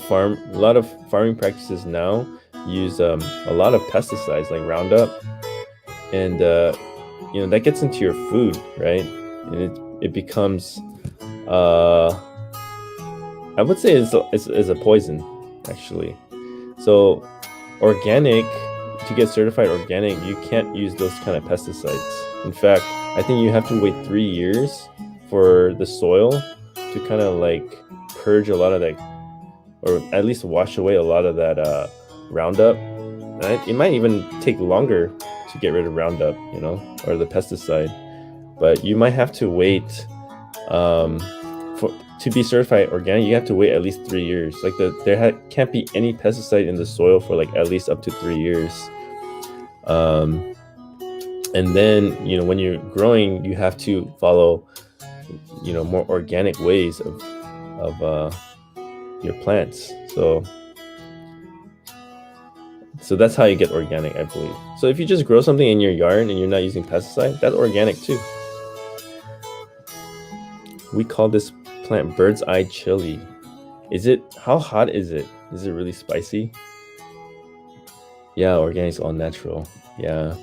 farming practices now use a lot of pesticides like Roundup, and that gets into your food, right? And it becomes I would say it's a poison, actually. So organic, to get certified organic, you can't use those kind of pesticides. In fact, I think you have to wait 3 years for the soil to kind of like purge a lot of that, or at least wash away a lot of that Roundup. And it might even take longer to get rid of Roundup, or the pesticide. But you might have to wait to be certified organic. You have to wait at least 3 years. Like there can't be any pesticide in the soil for like at least up to 3 years. And then when you're growing, you have to follow more organic ways of your plants. So that's how you get organic, I believe. So if you just grow something in your yard and you're not using pesticide, that's organic too. We call this plant bird's eye chili. How hot is it? Is it really spicy? Yeah, organic is all natural. Yeah.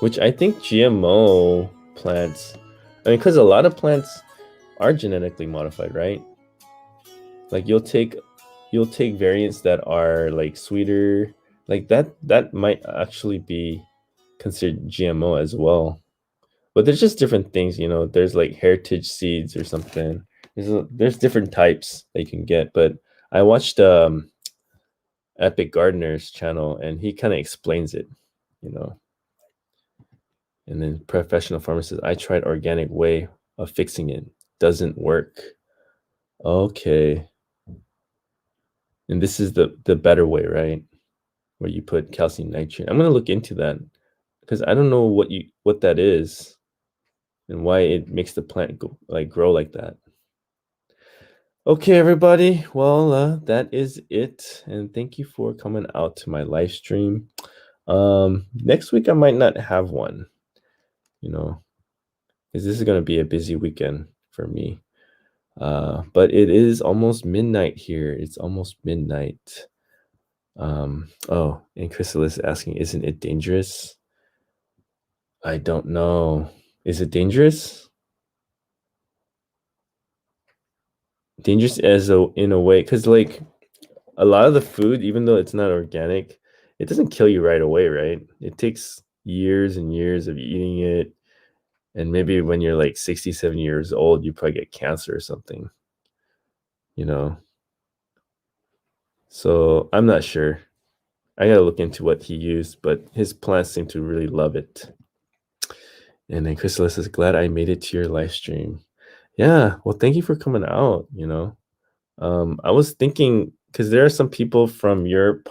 Which I think GMO plants, because a lot of plants are genetically modified, right? Like you'll take variants that are like sweeter, like that might actually be considered GMO as well. But there's just different things, there's like heritage seeds or something. There's different types that you can get. But I watched Epic Gardener's channel, and he kind of explains it, And then professional farmer says, I tried organic way of fixing it. Doesn't work. Okay. And this is the better way, right? Where you put calcium nitrate. I'm gonna look into that because I don't know what that is and why it makes the plant grow like that. Okay, everybody. Well, that is it, and thank you for coming out to my live stream. Next week I might not have one, because this is gonna be a busy weekend for me. But it is almost midnight here. It's almost midnight. Oh, and Crystal is asking, isn't it dangerous? I don't know. Is it dangerous? Dangerous in a way, because like a lot of the food, even though it's not organic, it doesn't kill you right away, right? It takes years and years of eating it. And maybe when you're like 67 years old, you probably get cancer or something, So I'm not sure. I gotta look into what he used, but his plants seem to really love it. And then Chrysalis is glad I made it to your live stream. Yeah, well, thank you for coming out. I was thinking, because there are some people from your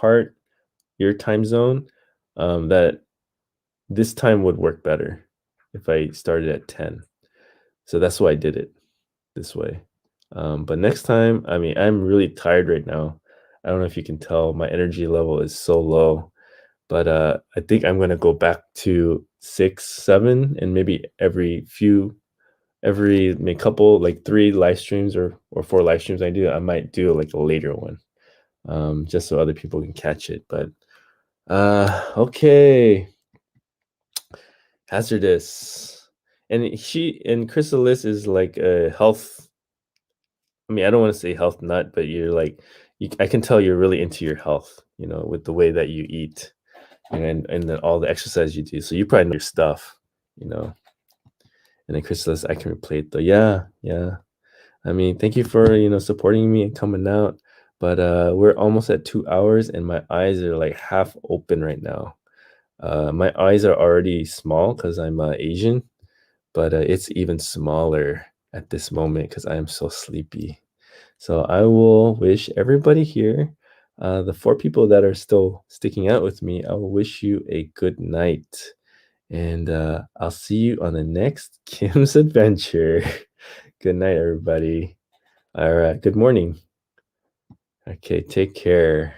time zone, that this time would work better if I started at 10. So that's why I did it this way. But next time, I'm really tired right now. I don't know if you can tell, my energy level is so low. But I think I'm gonna go back to 6, 7, and maybe every couple, like 3 live streams or 4 live streams I do, I might do like a later one, just so other people can catch it. But okay, hazardous, and Chrysalis is like a health. I don't want to say health nut, but you're like, I can tell you're really into your health, with the way that you eat. and then all the exercise you do. So you probably know your stuff, you know. And then Chris says, I can replate though. Yeah. I mean, thank you for, supporting me and coming out. But we're almost at 2 hours and my eyes are like half open right now. My eyes are already small because I'm Asian, but it's even smaller at this moment because I am so sleepy. So I will wish everybody here, the 4 people that are still sticking out with me, I will wish you a good night. And I'll see you on the next Kim's Adventure. Good night, everybody. All right. Good morning. Okay, take care.